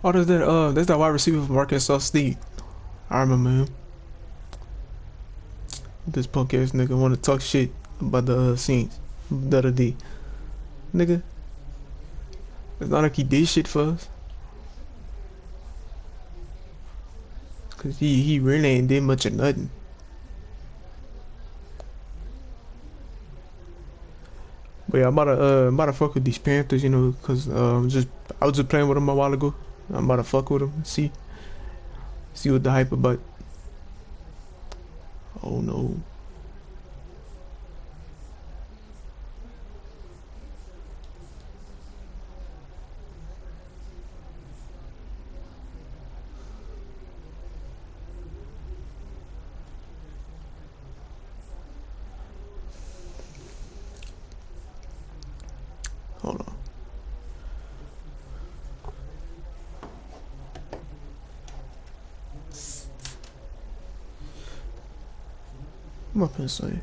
Oh, there's that wide receiver from Arkansas State. I remember him. This punk ass nigga wanna talk shit about the scenes the other day. Nigga, it's not like he did shit for us. Cause he really ain't did much of nothing. But yeah, I'm about to fuck with these Panthers, you know, cause I was just playing with them a while ago. I'm about to fuck with them, see what the hype about. Oh no, hold on. What am I say?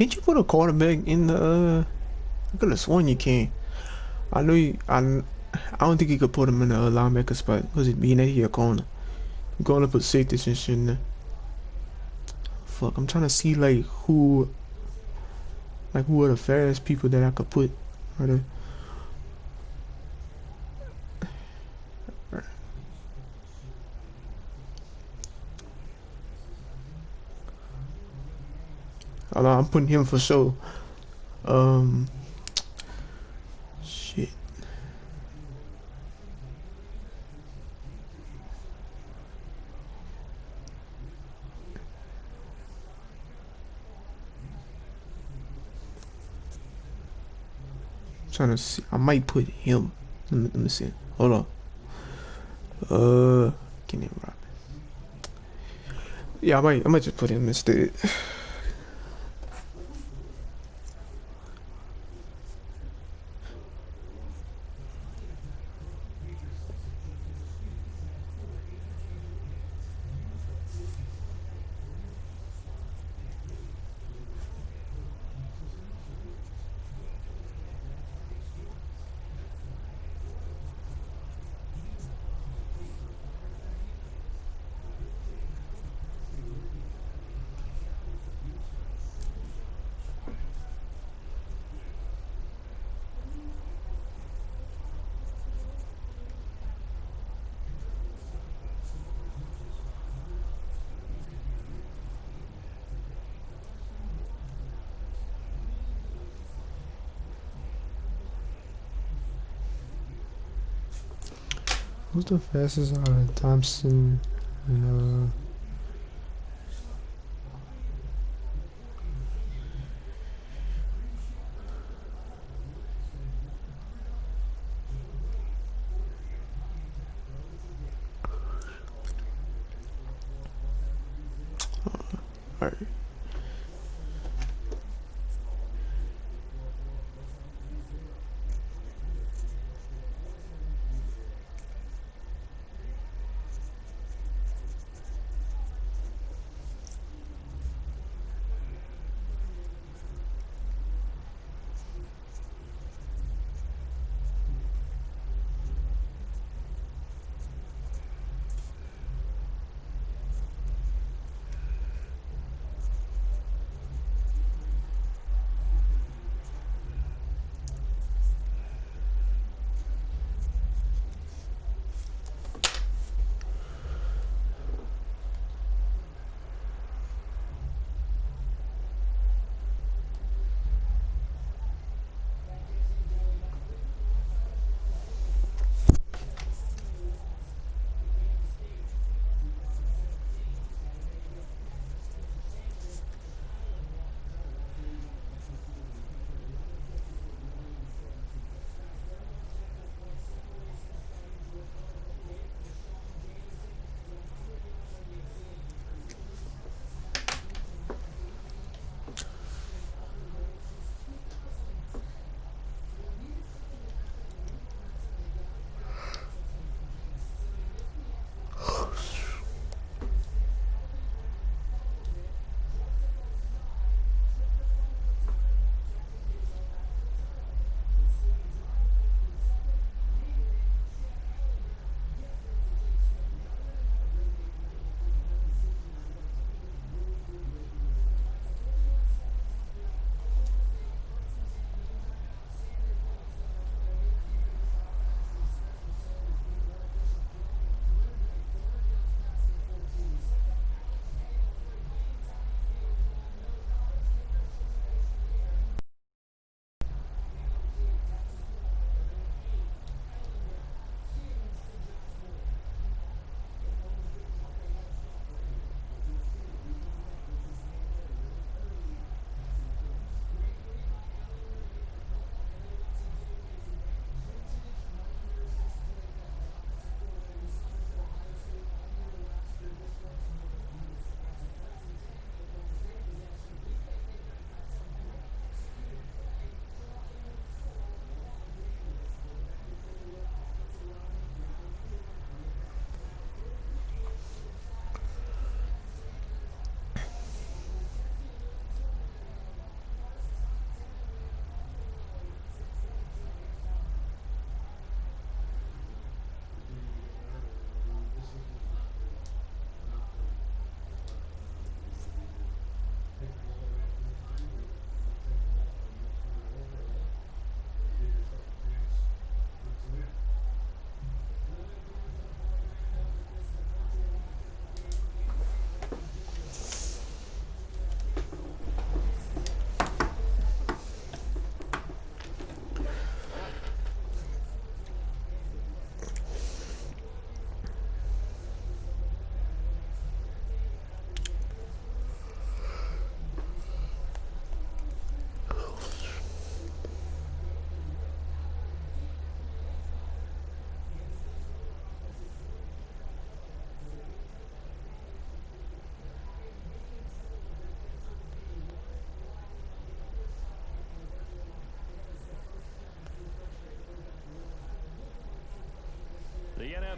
Can't you put a quarterback in the? I could have sworn you can. I know you. I don't think you could put him in the linebacker spot because it being that he a corner. You gonna put safeties and shit in there. Fuck, I'm trying to see who are the fast people that I could put right there. I'm putting him for sure. Um, shit. Trying to see. I might put him. Let me see. Hold on. Kenny Robin. Yeah, I might just put him instead. Who's the fastest? Thompson. Alright.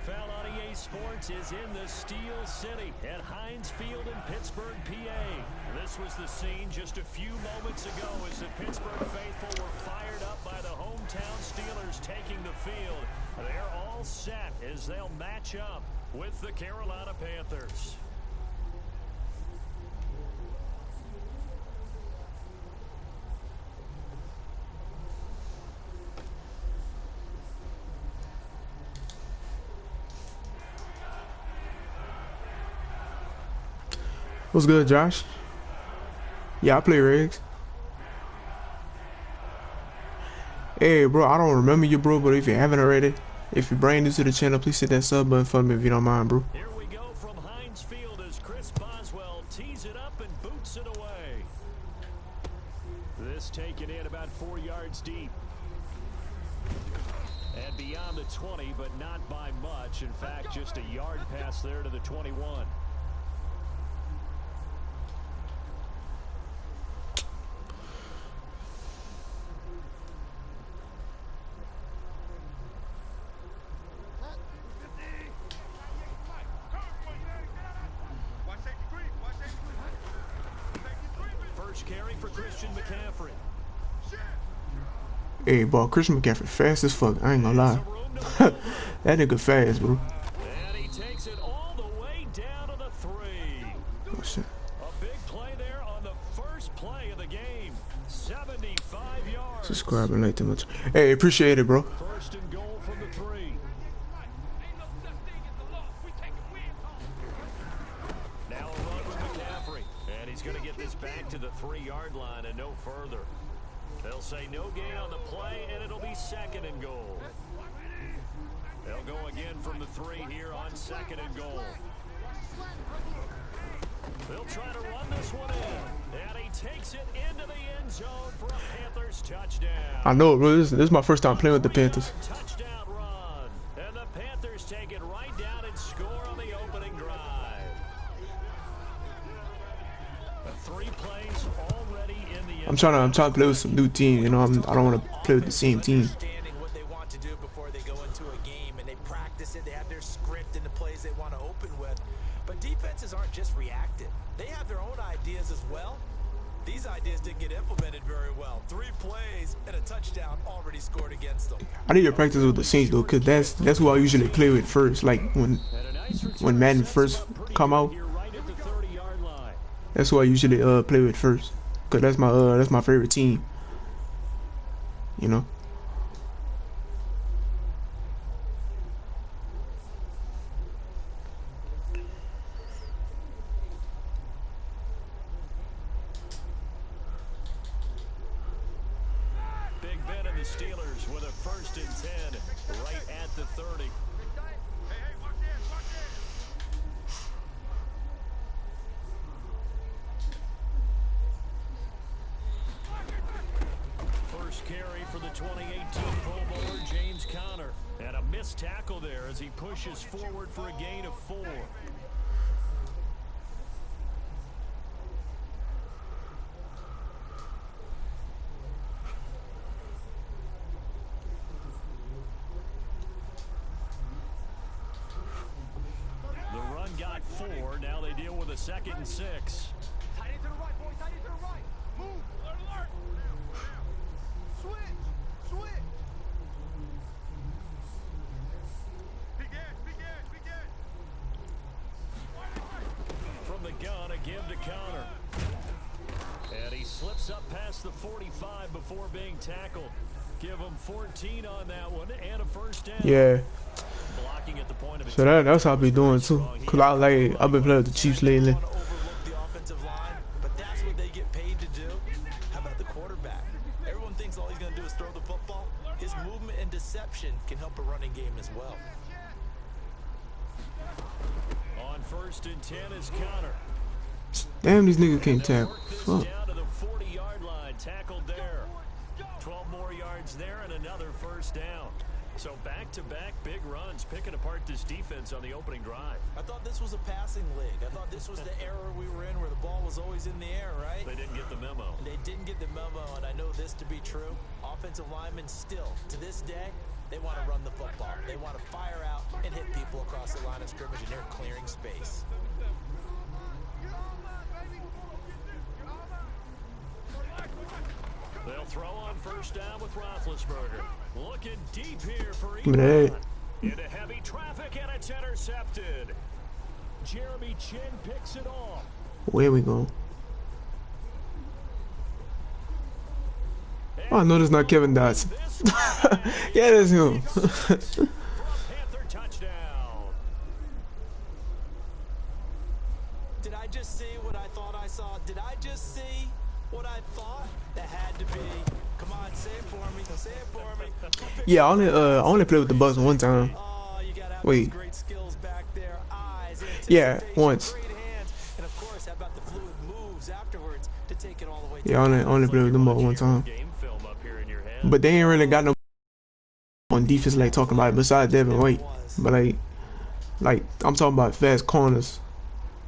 NFL on EA Sports is in the Steel City at Heinz Field in Pittsburgh, PA. This was the scene just a few moments ago as the Pittsburgh faithful were fired up by the hometown Steelers taking the field. They're all set as they'll match up with the Carolina Panthers. What's good, Josh? Yeah, I play Regs. Hey, bro, I don't remember you, bro, but if you haven't already, if you're brand new to the channel, please hit that sub button for me if you don't mind, bro. Here we go from Heinz Field as Chris Boswell tees it up and boots it away. This taken in about 4 yards deep. And beyond the 20, but not by much. In fact, just a yard pass there to the 21. Carry for Christian McCaffrey. Hey, bro, Christian McCaffrey fast as fuck. I ain't gonna lie. That nigga fast, bro. And he takes it all the way down to the 3. Oh, shit. A big play there on the first play of the game. 75 yards. Subscribe and like too much. Hey, appreciate it, bro. First and goal from the 3. Now a run with McCaffrey. And he's going to get this back to the 3-yard line and no further. They'll say no gain on the play, and it'll be second and goal. They'll go again from the 3 here on second and goal. They'll try to run this one in. And he takes it into the end zone for a Panthers touchdown. I know, bro. This is my first time playing with the Panthers. Touchdown run. And the Panthers take it right down and score on the opening drive. 3 plays already in the I'm trying to play with some new team. You know, I don't want to play with the same team. Understanding what they want to do before they go into a game, and they practice it. They have their script and the plays they want to open with. But defenses aren't just reactive; they have their own ideas as well. These ideas didn't get implemented very well. 3 plays and a touchdown already scored against them. I need to practice with the Saints though, cause that's who I usually play with first. Like when Madden first come out, that's who I usually play with first. Cause that's my favorite team. You know. Big Ben and the Steelers with a 1st and 10 right at the 30. First carry for the 2018 Pro Bowler James Conner. And a missed tackle there as he pushes forward for a gain of 4. The run got 4. Now they deal with a 2nd and 6. Tight end to the right, boy. Tight end to the right. Move. Alert, alert. Switch. Switch. Begin. From the gun, a give to Conner. And he slips up past the 45 before being tackled. Give him 14 on that one and a 1st down. Yeah. Blocking at the point of So that's how I be doing too. Cause I've been playing with the Chiefs lately. Overlook the offensive line, but that's what they get paid to do. How about the quarterback? Everyone thinks all he's going to do is throw the football. His movement and deception can help a running game as well. On 1st and 10 is Conner. Damn, these niggas can't tackle. Fuck. Down to the 40-yard line, tackled there. 12 more yards there and another 1st down. So back-to-back big runs, picking apart this defense on the opening drive. I thought this was a passing league. I thought this was the era we were in where the ball was always in the air, right? They didn't get the memo. They didn't get the memo, and I know this to be true. Offensive linemen still, to this day, They want to run the football. They want to fire out and hit people across the line of scrimmage, and they're clearing space. They'll throw on first down with Roethlisberger. Looking deep here for Man. Elon. Into heavy traffic, and it's intercepted. Jeremy Chin picks it off. Where we go? Oh, no, that's not Kevin Dotson. Yeah, that's him. Panther touchdown. Did I just see what I thought I saw? Did I just see what I thought? That had to be. Come on, say it for me. Say it for me. Yeah, I only played with the Bucks one time. Oh, you gotta have Wait. great skills back there. Eyes, Yeah, anticipation, once. great hands, and of course, how about the fluid moves afterwards to take it all the way. Yeah, I only played with them about one time. Game film up here in your head. But they ain't really got no on defense like talking about it besides Devin White. But like I'm talking about fast corners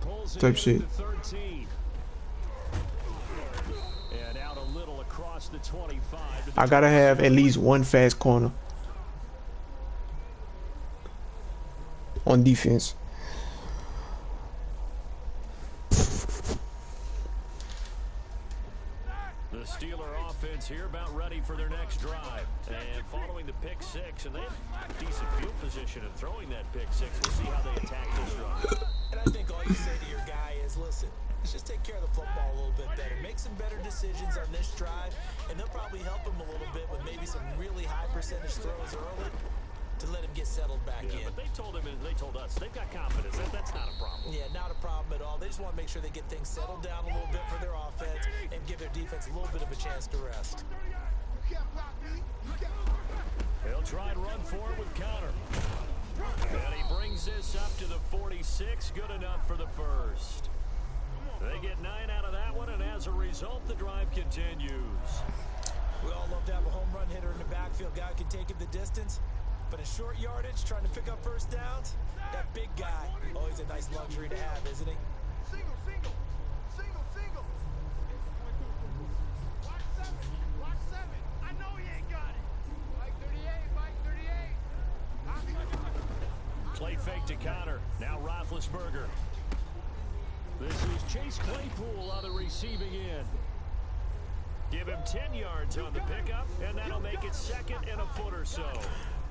Pulls it type in shit. to 13. And out a little across the 25. To the I gotta have at least one fast corner on defense. The Steeler offense here about ready for their next drive. And following the pick six, and they have decent field position in throwing that pick six. We'll see how they attack this drive. And I think all you say to your guy is, listen, let's just take care of the football a little bit better. Make some better decisions on this drive, and they'll probably help him a little bit with maybe some really high percentage throws early to let him get settled back in. But they told him and they told us they've got confidence. That's not a problem. Yeah, not a problem at all. They just want to make sure they get things settled down a little bit for their offense and give their defense a little bit of a chance to rest. They'll try and run forward with Connor. And he brings this up to the 46. Good enough for the first. They get 9 out of that one, and as a result, the drive continues. We all love to have a home run hitter in the backfield. Guy who can take it the distance. But in short yardage, trying to pick up first downs, that big guy, always a nice luxury to have, isn't he? Single, single. Single, single. Block 7. Block 7. I know he ain't got it. Mike 38. Mike 38. Play fake to Connor. Now Roethlisberger. This is Chase Claypool on the receiving end. Give him 10 yards on the pickup, and that'll make it second and a foot or so.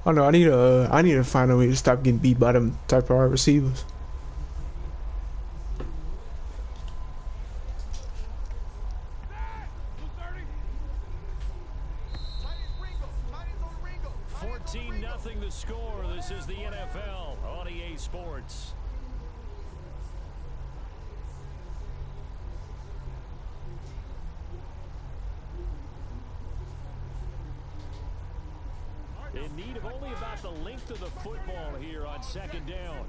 I know I need to find a way to stop getting beat by them type of wide receivers. Ringo. 14-0 the score. This is the NFL on EA Sports. In need of only about the length of the football here on second down.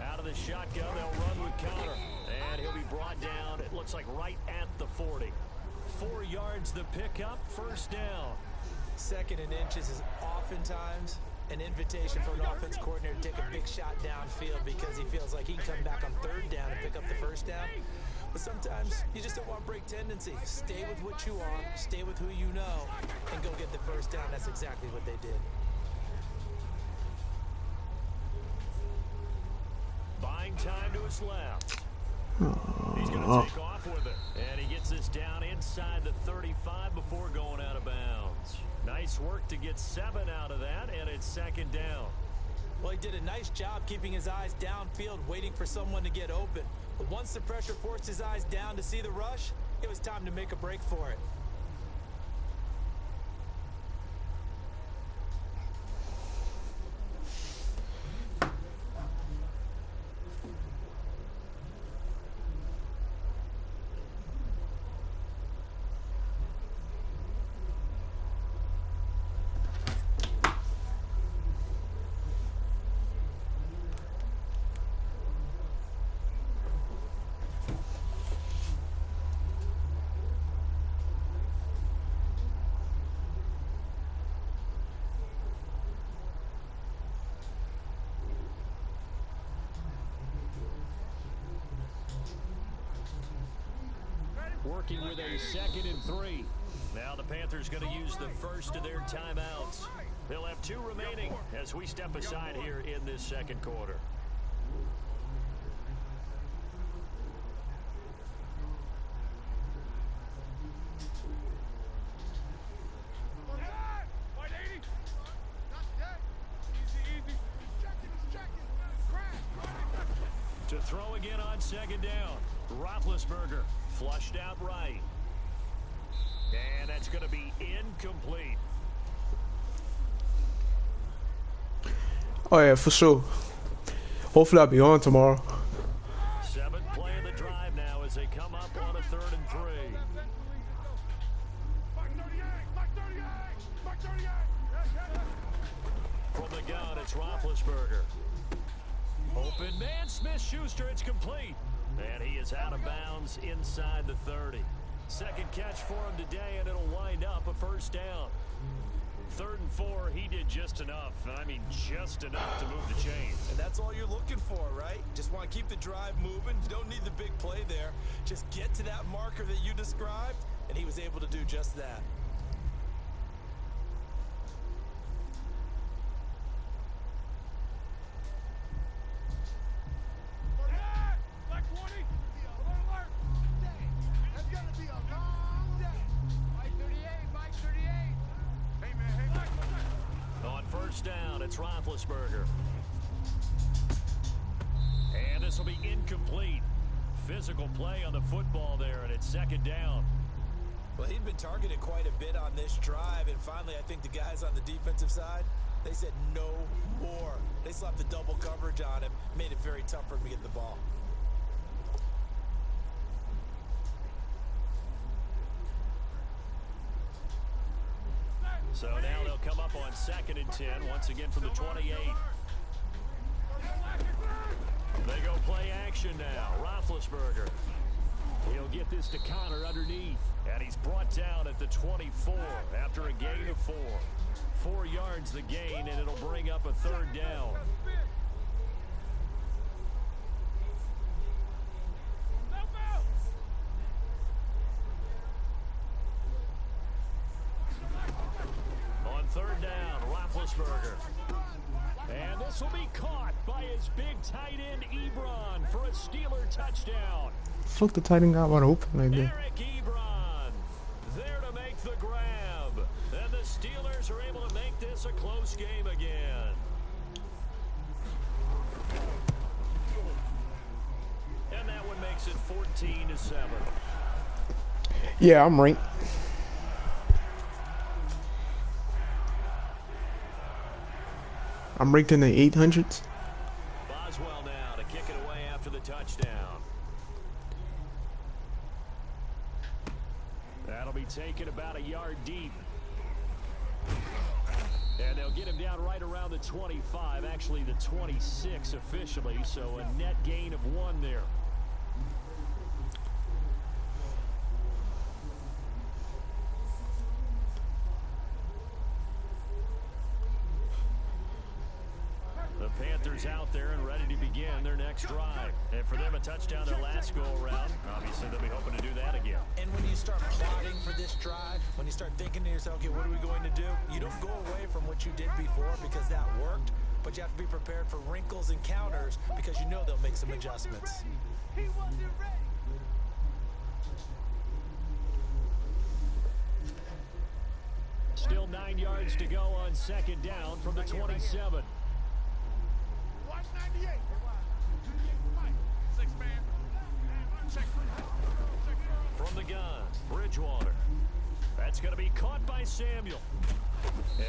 Out of the shotgun, they'll run with Connor. And he'll be brought down, it looks like right at the 40. 4 yards the pickup, first down. Second and inches is oftentimes an invitation for an offense coordinator to take a big shot downfield because he feels like he can come back on third down and pick up the first down. But sometimes you just don't want break tendency. Stay with what you are, stay with who you know, and go get the first down. That's exactly what they did. Buying time to his left. He's going to take off with it. And he gets this down inside the 35 before going out of bounds. Nice work to get 7 out of that, and it's second down. Well, he did a nice job keeping his eyes downfield, waiting for someone to get open. But once the pressure forced his eyes down to see the rush, it was time to make a break for it. Working with a 2nd and 3. Now the Panthers going to use the first of their timeouts. They'll have 2 remaining as we step aside here in this second quarter. To throw again on second down. Roethlisberger flushed out right. And that's going to be incomplete. Oh yeah, for sure. Hopefully I'll be on tomorrow. 7th play of the drive now as they come up on a 3rd and 3. From the gun, it's Roethlisberger. Open man, Smith-Schuster, it's complete. And he is out of bounds inside the 30. Second catch for him today, and it'll wind up a first down. 3rd and 4, he did just enough. I mean, just enough to move the chains. And that's all you're looking for, right? Just want to keep the drive moving. You don't need the big play there. Just get to that marker that you described, and he was able to do just that. Down, it's Roethlisberger. And this will be incomplete. Physical play on the football there, and it's 2nd down. Well, he'd been targeted quite a bit on this drive, and finally I think the guys on the defensive side, they said no more. They slapped the double coverage on him, made it very tough for him to get the ball. So now they'll come up on 2nd and 10, once again from the 28. They go play action now. Roethlisberger. He'll get this to Connor underneath. And he's brought down at the 24 after a gain of 4. 4 yards the gain, and it'll bring up a 3rd down. On 3rd down, Roethlisberger. And this will be caught by his big tight end, Ebron, for a Steeler touchdown. Fuck, the tight end got wide open like that. Eric Ebron there to make the grab. And the Steelers are able to make this a close game again. And that one makes it 14-7. Yeah, I'm ranked. I'm ranked in the 800s. Boswell now to kick it away after the touchdown. That'll be taken about a yard deep. And they'll get him down right around the 25, actually the 26 officially, so a net gain of 1 there. The Panthers out there and ready to begin their next drive. And for them, a touchdown their last go-around. Obviously, they'll be hoping to do that again. And when you start plotting for this drive, when you start thinking to yourself, okay, what are we going to do? You don't go away from what you did before because that worked, but you have to be prepared for wrinkles and counters because you know they'll make some adjustments. He wasn't ready. Still 9 yards to go on 2nd down from the 27. Watch 98. 6 man. Check. From the gun, Bridgewater. That's going to be caught by Samuel.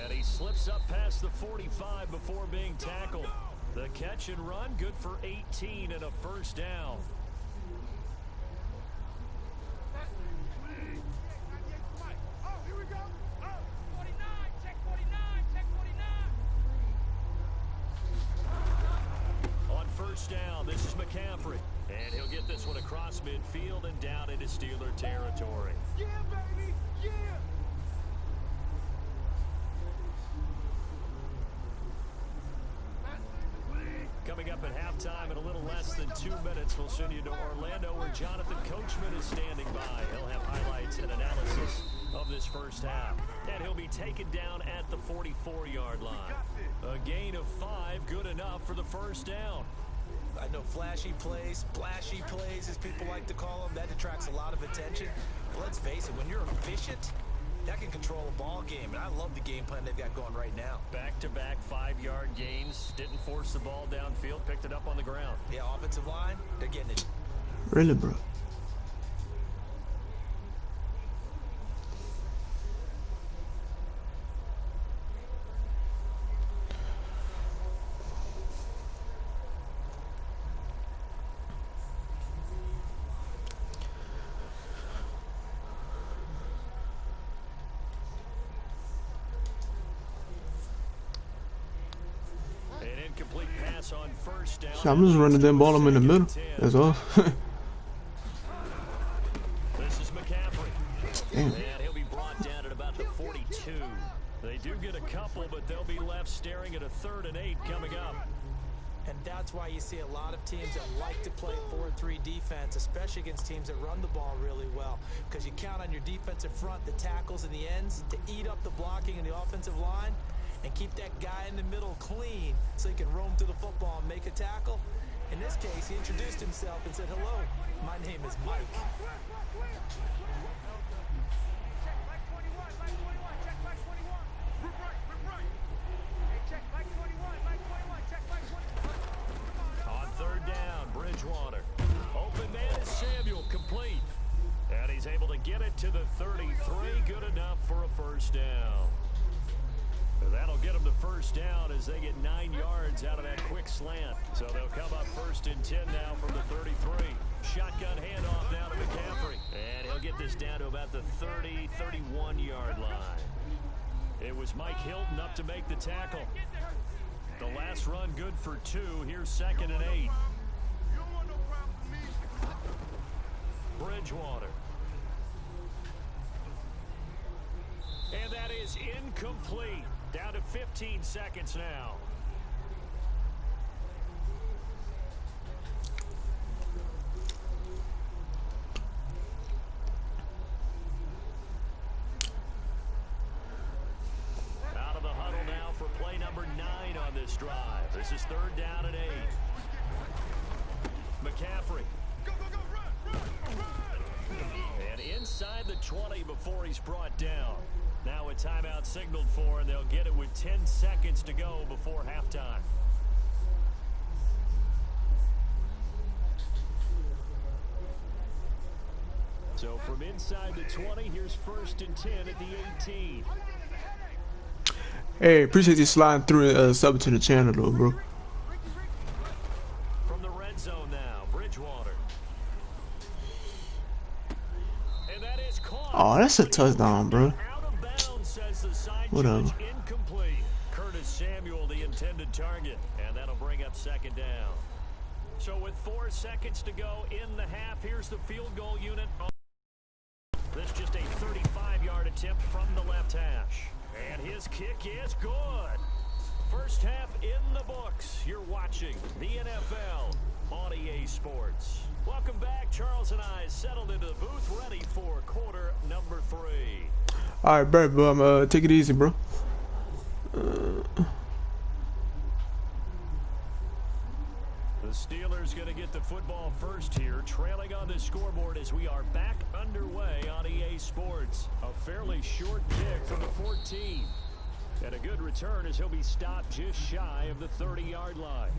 And he slips up past the 45 before being tackled. The catch and run, good for 18 and a first down. Oh, here we go. Oh, 49. Check 49. Check 49. On first down, this is McCaffrey. And he'll get this one across midfield and down into Steeler territory. Yeah, baby. Yeah. Coming up at halftime in a little less than 2 minutes, we'll send you to Orlando where Jonathan Coachman is standing by. He'll have highlights and analysis of this first first half. And he'll be taken down at the 44-yard line. A gain of 5, good enough for the first down. I know flashy plays, splashy plays, as people like to call them, that attracts a lot of attention. But let's face it, when you're efficient, that can control a ball game, and I love the game plan they've got going right now. Back-to-back 5-yard gains, didn't force the ball downfield, picked it up on the ground. Yeah, offensive line, they're getting it. Really, bro? Complete pass on first down. So I'm just running them ball. I'm in the middle. That's all. This is McCaffrey. Damn. And he'll be brought down at about the 42. They do get a couple, but they'll be left staring at a 3rd and 8 coming up. And that's why you see a lot of teams that like to play 4-3 defense, especially against teams that run the ball really well. Because you count on your defensive front, the tackles and the ends, to eat up the blocking in the offensive line and keep that guy in the middle clean so he can roam to the football and make a tackle. In this case, he introduced himself and said, "Hello, my name is Mike." Check Mike 21, Mike 21, check Mike 21. Rip right. Hey, check Mike 21, Mike 21, check Mike 21. On 3rd down, Bridgewater. Open man is Samuel, complete. And he's able to get it to the 33, good enough for a first down. That'll get them the first down as they get 9 yards out of that quick slant. So they'll come up 1st and 10 now from the 33. Shotgun handoff now to McCaffrey. And he'll get this down to about the 30, 31-yard line. It was Mike Hilton up to make the tackle. The last run good for 2. Here's 2nd and 8. Bridgewater. And that is incomplete. Down to 15 seconds now. Out of the huddle now for play number 9 on this drive. This is 3rd down and 8. McCaffrey. And inside the 20 before he's brought down. Now a timeout signaled for, and they'll get it with 10 seconds to go before halftime. So from inside the 20, here's 1st and 10 at the 18. Hey, appreciate you sliding through and subbing to the channel, though, bro. From the red zone now, Bridgewater. And that is caught. Oh, that's a touchdown, bro. Whatever. Incomplete. Curtis Samuel, the intended target, and that'll bring up 2nd down. So with 4 seconds to go in the half, here's the field goal unit. This just a 35-yard attempt from the left hash. And his kick is good. First half in the books. You're watching the NFL on EA Sports. Welcome back. Charles and I settled into the booth, ready for quarter number 3. All right, bro. Take it easy, bro. The Steelers going to get the football first here, trailing on the scoreboard as we are back underway on EA Sports. A fairly short kick from the 14. And a good return as he'll be stopped just shy of the 30-yard line.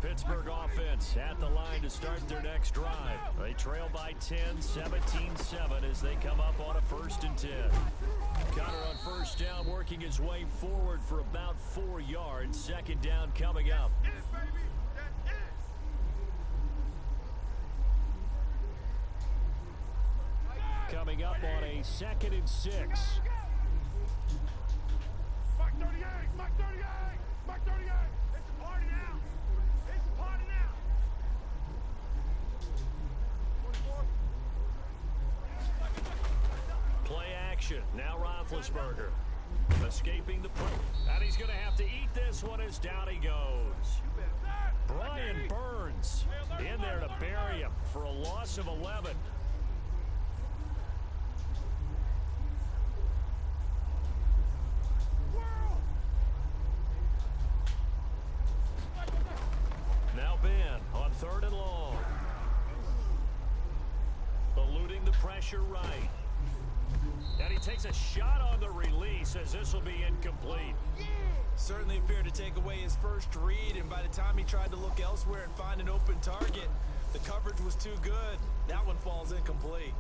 Pittsburgh offense at the line to start their next drive. They trail by 10, 17-7 as they come up on a 1st and 10. Connor on first down, working his way forward for about 4 yards. 2nd down coming up. Coming up on a 2nd and 6. Mark 38, Mark 38, Mark 38. It's a party now. It's a party now. 24. action. Now Roethlisberger escaping the play. And he's going to have to eat this one as down he goes. Brian Burns in there to bury him for a loss of 11. Now Ben on 3rd and long. Eluding the pressure right. And he takes a shot on the release as this will be incomplete. Certainly appeared to take away his first read, and by the time he tried to look elsewhere and find an open target, the coverage was too good. That one falls incomplete.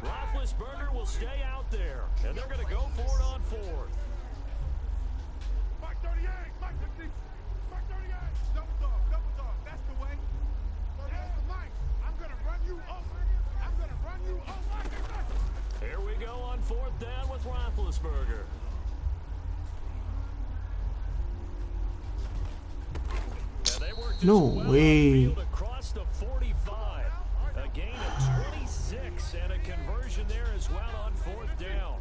Roethlisberger will stay out there, and they're going to go for it on 4th. Mark 38, Mark 50, Mark 38. Double dog, that's the way. That's the line. I'm going to run you over. I'm going to run you over. Here we go on 4th down with Roethlisberger. And they worked No this well way. upfield across the 45. A gain of 26 and a conversion there as well on 4th down.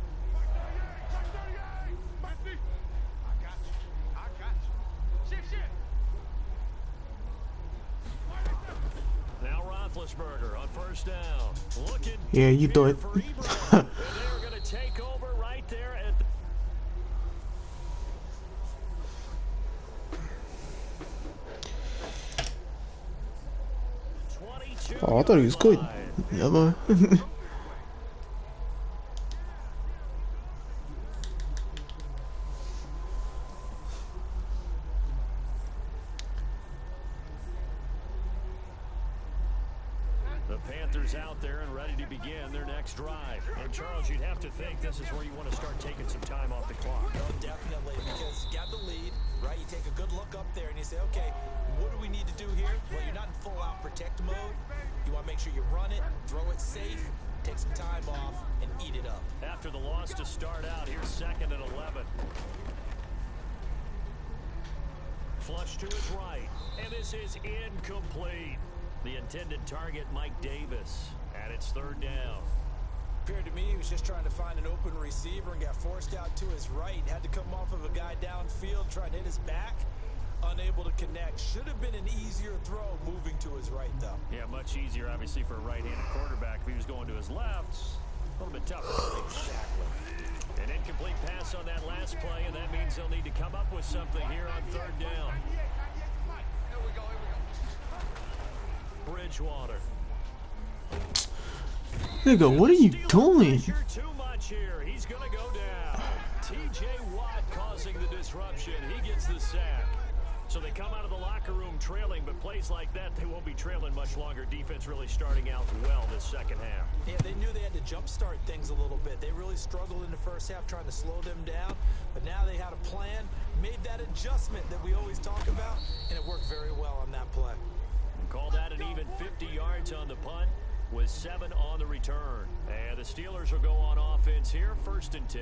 Now Roethlisberger on 1st down. Looking Yeah, you deep thought- here for Ebron. And they're going to take over right there at the Oh, I thought he was good. Never. The Panthers out there and ready to begin their next drive. And Charles, you'd have to think this is where you want to start taking some time off the clock. No, definitely, because you got the lead, right? You take a good look up there and you say, okay, what do we need to do here? Well, you're not in full-out protect mode. You want to make sure you run it, throw it safe, take some time off, and eat it up. After the loss to start out, here's 2nd and 11. Flush to his right, and this is incomplete. The intended target, Mike Davis, and it's 3rd down. Appeared to me he was just trying to find an open receiver and got forced out to his right. Had to come off of a guy downfield trying to hit his back. Unable to connect. Should have been an easier throw moving to his right, though. Yeah, much easier, obviously, for a right-handed quarterback. If he was going to his left, a little bit tougher. Exactly. An incomplete pass on that last play, and that means they'll need to come up with something here on 3rd down. Here we go. Bridgewater. Nigga, what are you Stealing doing? pressure too much here. He's going to go down. T.J. Watt causing the disruption. He gets the sack. So they come out of the locker room trailing, but plays like that, they won't be trailing much longer. Defense really starting out well this second half. Yeah, they knew they had to jumpstart things a little bit. They really struggled in the first half trying to slow them down, but now they had a plan, made that adjustment that we always talk about, and it worked very well on that play. Called out an even 50 yards on the punt with 7 on the return. And the Steelers will go on offense here, 1st and 10.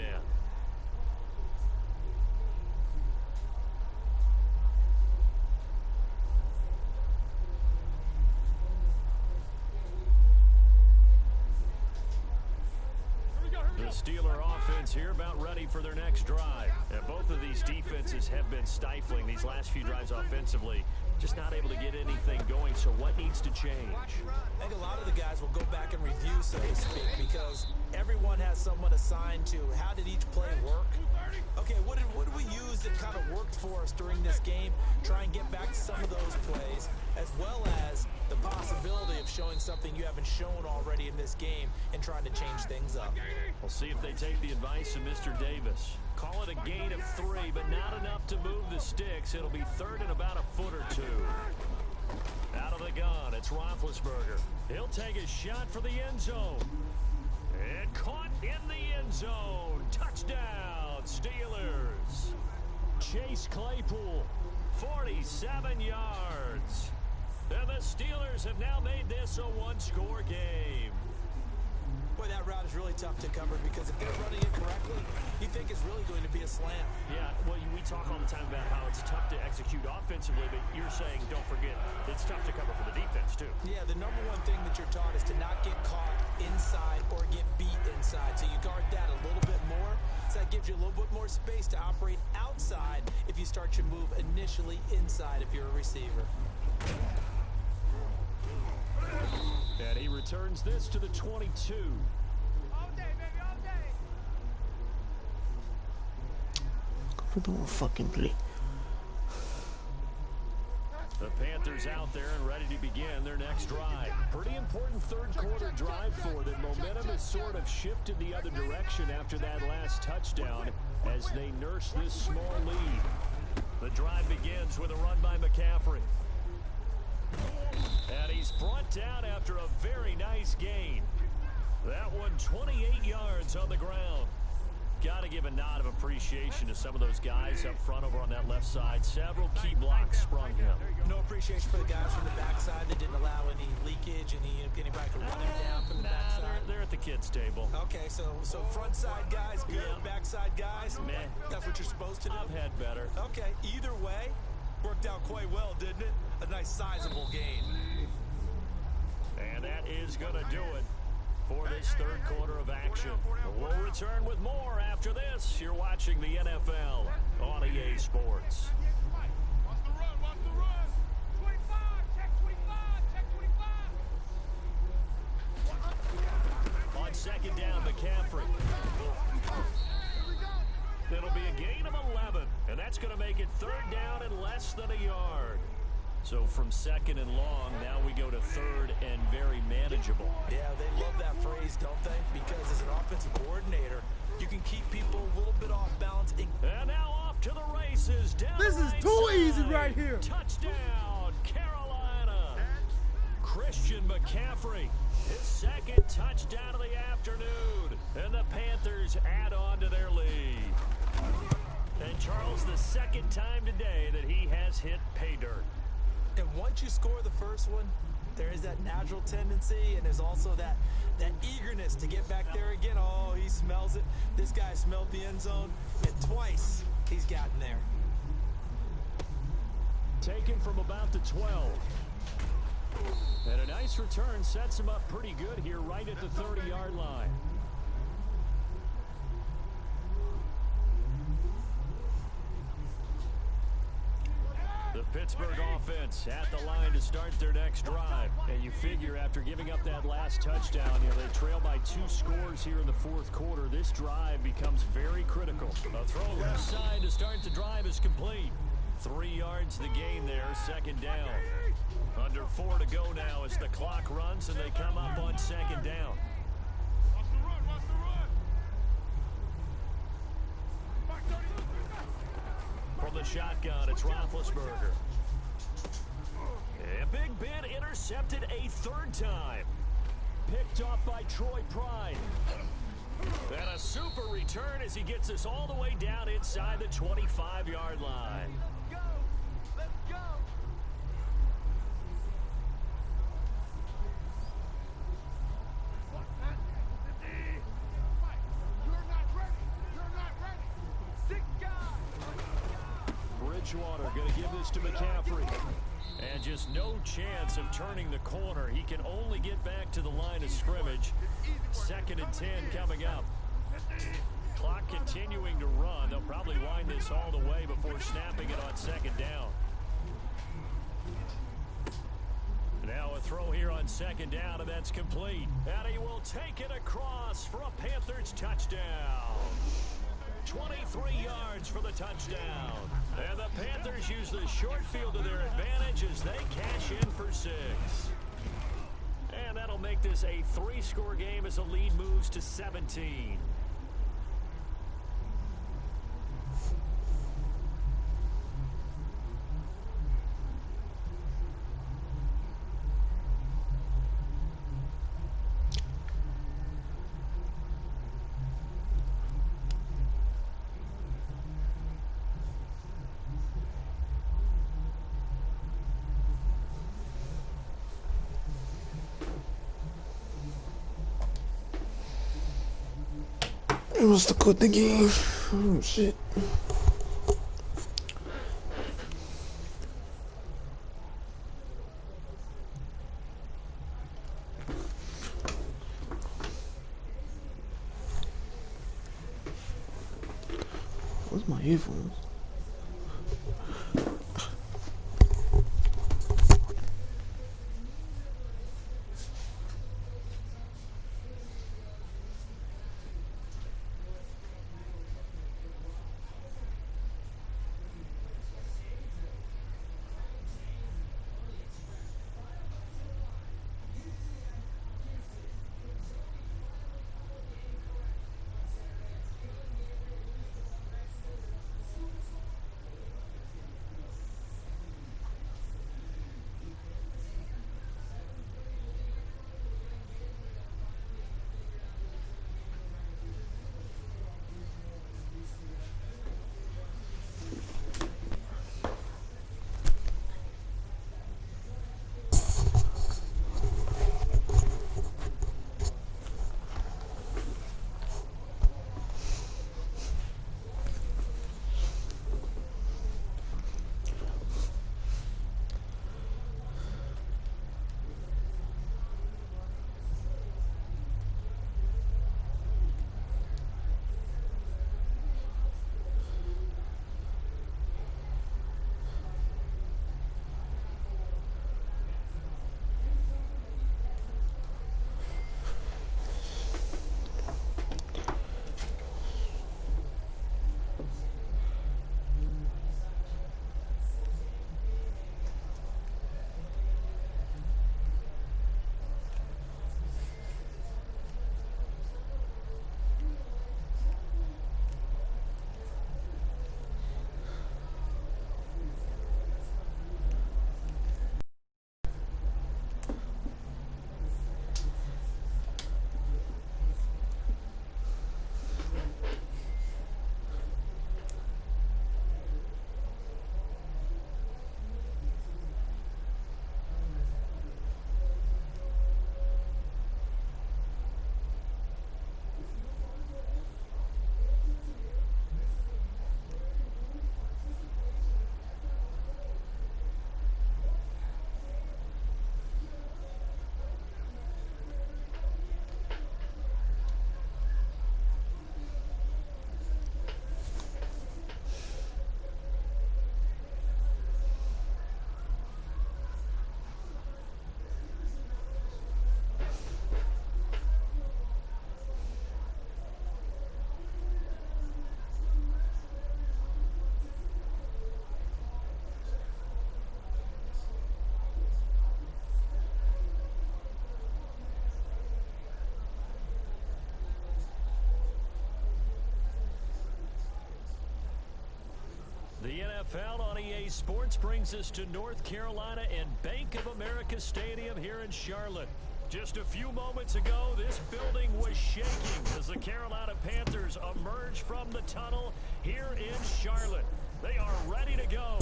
The Steeler offense here about ready for their next drive. And both of these defenses have been stifling these last few drives offensively. Just not able to get anything going, so what needs to change? I think a lot of the guys will go back and review, so to speak, because everyone has someone assigned to how did each play work. Okay, what did we use that kind of worked for us during this game? Try and get back to some of those plays, as well as the possibility of showing something you haven't shown already in this game and trying to change things up. We'll see if they take the advice of Mr. Davis. Call it a gain of 3, but not enough to move the sticks. It'll be 3rd and about a foot or 2. Out of the gun, it's Roethlisberger. He'll take a shot for the end zone. And caught in the end zone. Touchdown, Steelers. Chase Claypool, 47 yards. And the Steelers have now made this a one-score game. Boy, that route is really tough to cover because if they're running it correctly, you think it's really going to be a slam. Yeah, well, we talk all the time about how it's tough to execute offensively, but you're saying, don't forget, it's tough to cover for the defense, too. Yeah, the number one thing that you're taught is to not get caught inside or get beat inside. So you guard that a little bit more. So that gives you a little bit more space to operate outside if you start your move initially inside if you're a receiver. And he returns this to the 22. All day, baby, all day. Don't fucking play. The Panthers out there and ready to begin their next drive. Pretty important third quarter drive for them. Momentum has sort of shifted the other direction after that last touchdown as they nurse this small lead. The drive begins with a run by McCaffrey. And he's brought down after a very nice gain. That one 28 yards on the ground. Got to give a nod of appreciation to some of those guys up front over on that left side. Several key blocks sprung him. No appreciation for the guys from the backside that didn't allow any leakage, anybody could run him down from the backside. They're at the kids' table. Okay, so front side guys good, backside guys Meh. That's what you're supposed to do. I've had better. Okay, either way, worked out quite well, didn't it? A nice sizable gain. And that is going to do it for this third quarter of action. We'll return with more after this. You're watching the NFL on EA Sports. Watch the run, watch the run. 25, check 25, check 25. On second down, McCaffrey. It'll be a gain of 11, and that's going to make it third down and less than a yard. So from second and long, now we go to third and very manageable. Yeah, they love that phrase, don't they? Because as an offensive coordinator, you can keep people a little bit off balance. And now off to the races. Down This is right too side. easy right here. Touchdown, Carolina. Christian McCaffrey, his second touchdown of the afternoon. And the Panthers add on to their lead. And Charles, the second time today that he has hit pay dirt. And once you score the first one, there is that natural tendency, and there's also that eagerness to get back there again. Oh, he smells it. This guy smelled the end zone, and twice he's gotten there. Taken from about the 12. And a nice return sets him up pretty good here right at the 30-yard line. The Pittsburgh offense at the line to start their next drive. And you figure after giving up that last touchdown, they trail by 2 scores here in the fourth quarter. This drive becomes very critical. A throw left side to start the drive is complete. 3 yards the gain there, second down. Under 4 to go now as the clock runs and they come up on second down. Watch the run, watch the run. Back 30. From the shotgun, it's Roethlisberger. And Big Ben intercepted a third time. Picked off by Troy Pride. And a super return as he gets us all the way down inside the 25-yard line. Go, let's go. You're not ready. You're not ready. 6 guys. Bridgewater going to give this to McCaffrey. And just no chance of turning the corner. He can only get back to the line of scrimmage. Second and 10 coming up. Clock continuing to run. They'll probably wind this all the way before snapping it on second down. Now a throw here on second down, and that's complete. And he will take it across for a Panthers touchdown. 23 yards for the touchdown. And the Panthers use the short field to their advantage as they cash in for 6. And that'll make this a 3-score game as the lead moves to 17. They must have quit the game. Oh shit. Where's my earphones? The NFL on EA Sports brings us to North Carolina and Bank of America Stadium here in Charlotte. Just a few moments ago, this building was shaking as the Carolina Panthers emerge from the tunnel here in Charlotte. They are ready to go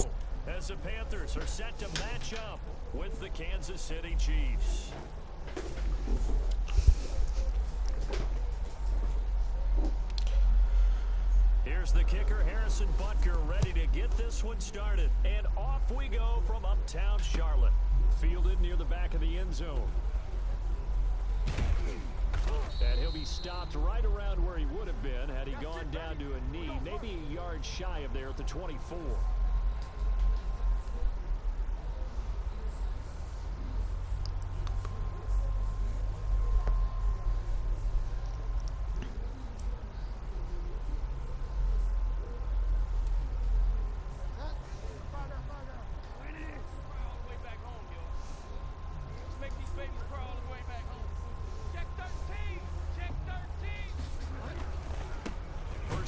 as the Panthers are set to match up with the Kansas City Chiefs. Here's the kicker, Harrison Butker, ready to get this one started. And off we go from uptown Charlotte. Fielded near the back of the end zone. And he'll be stopped right around where he would have been had he gone down to a knee, maybe a yard shy of there at the 24.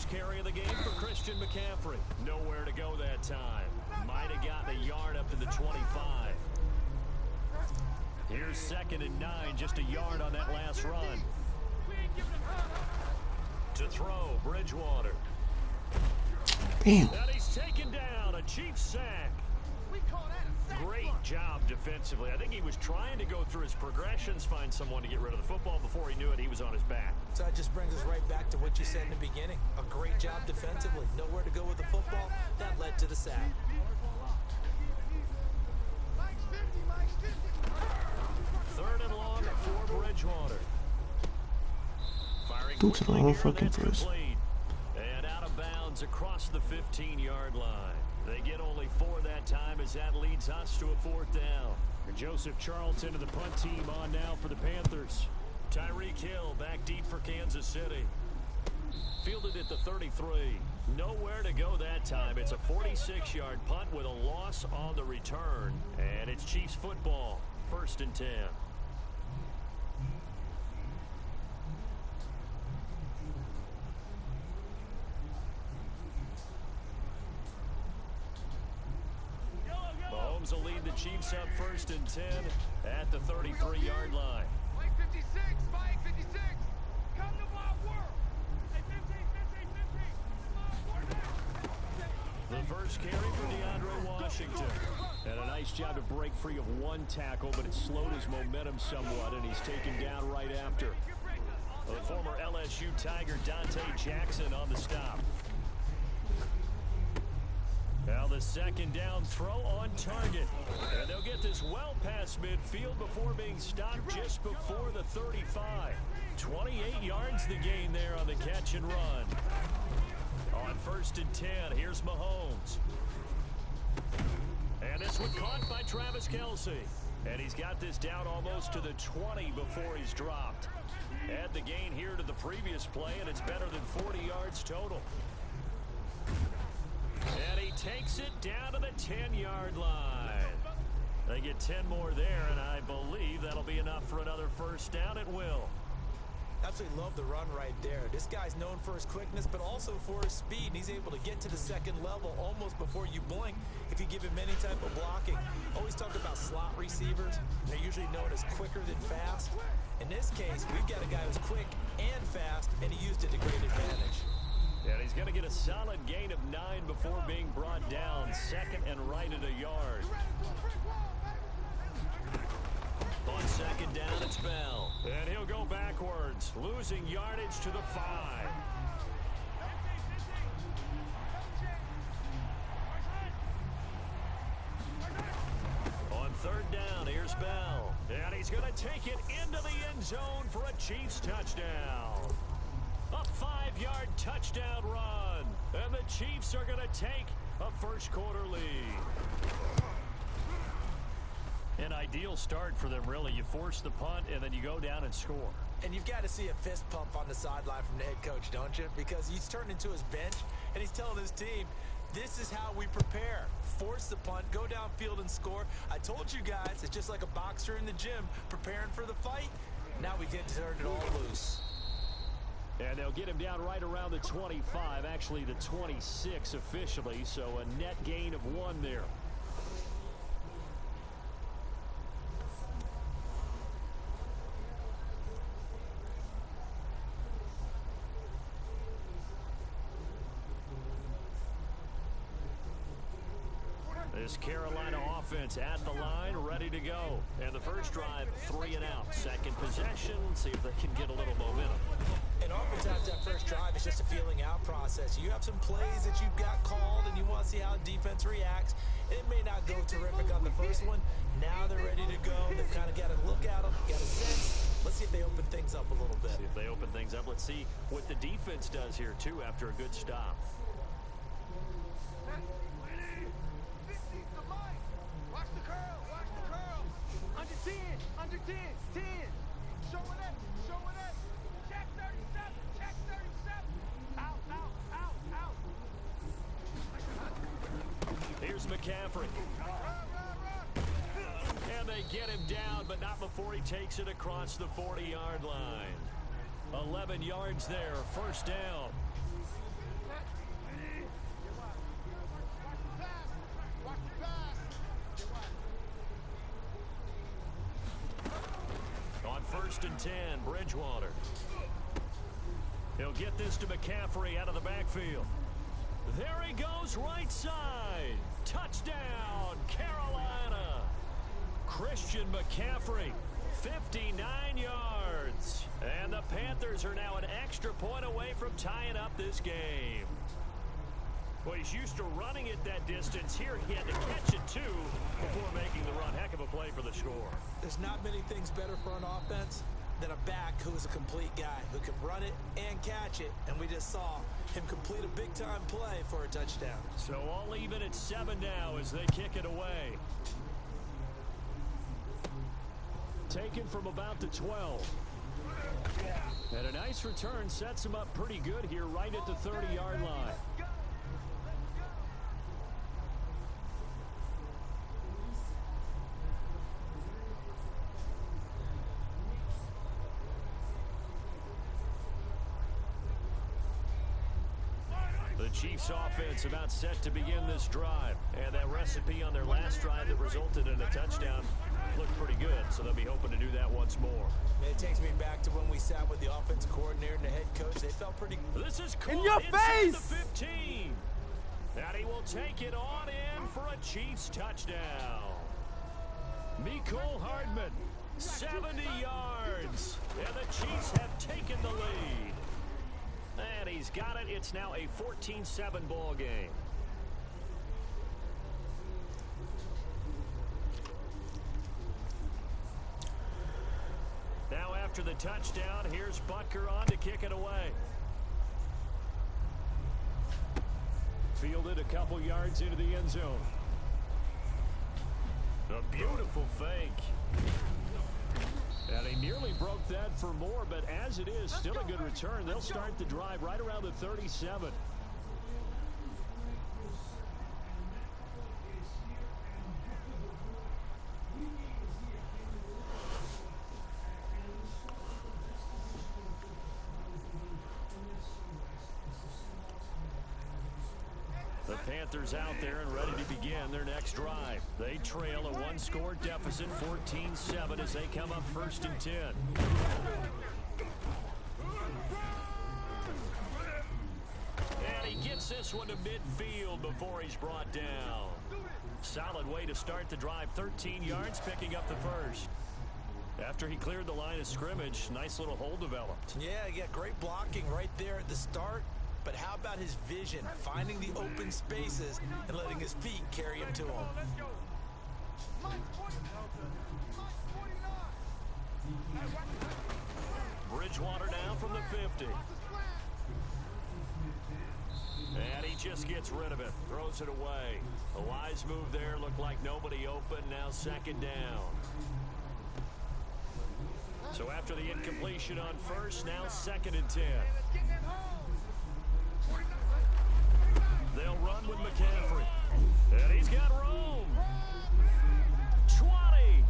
Carry of the game for Christian McCaffrey. Nowhere to go that time. Might have gotten a yard up to the 25. Here's 2nd and 9, just a yard on that last run. To throw, Bridgewater. Damn. And he's taken down, a Chiefs sack. We call that a Great job defensively. I think he was trying to go through his progressions, find someone to get rid of the football. Before he knew it, he was on his back. So that just brings us right back to what you said in the beginning. A great job defensively. Nowhere to go with the football. That led to the sack. Third and long for Bridgewater. Firing Go to the quickly wrong here, fucking that's place. complete. And out of bounds across the 15-yard line. They get only 4 that time as that leads us to a 4th down. And Joseph Charlton and the punt team on now for the Panthers. Tyreek Hill back deep for Kansas City. Fielded at the 33. Nowhere to go that time. It's a 46-yard punt with a loss on the return. And it's Chiefs football. 1st and 10. Mahomes will lead the Chiefs up 1st and 10 at the 33-yard line. Mike 56, Mike 56. Come to my world. Hey, 15, 15, 15. The first carry for DeAndre Washington. And a nice job to break free of 1 tackle, but it slowed his momentum somewhat, and he's taken down right after. The former LSU Tiger Dante Jackson on the stop. Now the 2nd down throw on target. And they'll get this well past midfield before being stopped just before the 35. 28 yards the gain there on the catch and run. On 1st and 10, here's Mahomes. And this one caught by Travis Kelce. And he's got this down almost to the 20 before he's dropped. Add the gain here to the previous play, and it's better than 40 yards total. And he takes it down to the 10-yard line. They get 10 more there, and I believe that'll be enough for another 1st down at will. Absolutely love the run right there. This guy's known for his quickness, but also for his speed. And he's able to get to the 2nd level almost before you blink if you give him any type of blocking. Always talk about slot receivers. They're usually known as quicker than fast. In this case, we've got a guy who's quick and fast, and he used it to great advantage. And he's going to get a solid gain of 9 before being brought down. 2nd and right at a yard. On 2nd down, it's Bell. And he'll go backwards, losing yardage to the 5. On 3rd down, here's Bell. And he's going to take it into the end zone for a Chiefs touchdown. A 5-yard touchdown run. And the Chiefs are going to take a 1st quarter lead. An ideal start for them, really. You force the punt, and then you go down and score. And you've got to see a fist pump on the sideline from the head coach, don't you? Because he's turned into his bench, and he's telling his team, this is how we prepare. Force the punt, go downfield and score. I told you guys, it's just like a boxer in the gym preparing for the fight. Now we get to turn it all loose. And they'll get him down right around the 25, actually the 26 officially, so a net gain of 1 there. This Carolina offense at the line, ready to go. And the first drive, 3 and out. 2nd possession, see if they can get a little momentum. And oftentimes that first drive is just a feeling out process. You have some plays that you've got called and you want to see how defense reacts. It may not go terrific on the first one. Now they're ready to go. They've kind of got a look at them, got a sense. Let's see if they open things up a little bit. See if they open things up. Let's see what the defense does here, too, after a good stop. Watch the curl, watch the curl. Under 10, under 10, 10. Show it up, show it up. Check 37, check 37. Out, out, out, out. Here's McCaffrey. And they get him down, but not before he takes it across the 40-yard line. 11 yards there, 1st down. On 1st and 10, Bridgewater. He'll get this to McCaffrey out of the backfield. There he goes right side. Touchdown, Carolina. Christian McCaffrey, 59 yards. And the Panthers are now an extra point away from tying up this game. Well, he's used to running it that distance. Here he had to catch it, too, before making the run. Heck of a play for the score. There's not many things better for an offense than a back who is a complete guy, who can run it and catch it. And we just saw him complete a big-time play for a touchdown. So all even at 7 now as they kick it away. Taken from about the 12. And a nice return sets him up pretty good here right at the 30-yard line. The Chiefs offense about set to begin this drive. And that recipe on their last drive that resulted in a touchdown looked pretty good, so they'll be hoping to do that once more. It takes me back to when we sat with the offensive coordinator and the head coach. They felt pretty good. This is caught In your inside face! the 15. And he will take it on in for a Chiefs touchdown. Mecole Hardman, 70 yards. And the Chiefs have taken the lead. And he's got it. It's now a 14-7 ball game. Now after the touchdown, here's Butker on to kick it away. Fielded a couple yards into the end zone. A beautiful fake. And he nearly broke that for more, but as it is, still a good return. They'll start the drive right around the 37. The Panthers out there and ready to begin their next drive. They trail a one-score deficit, 14-7, as they come up 1st and 10. And he gets this one to midfield before he's brought down. Solid way to start the drive, 13 yards, picking up the first. After he cleared the line of scrimmage, nice little hole developed. Yeah, great blocking right there at the start. But how about his vision, finding the open spaces and letting his feet carry him to him? Bridgewater now from the 50. And he just gets rid of it, throws it away. A wise move there, looked like nobody open, now 2nd down. So after the incompletion on first, now 2nd and 10. They'll run with McCaffrey. And he's got room. 20.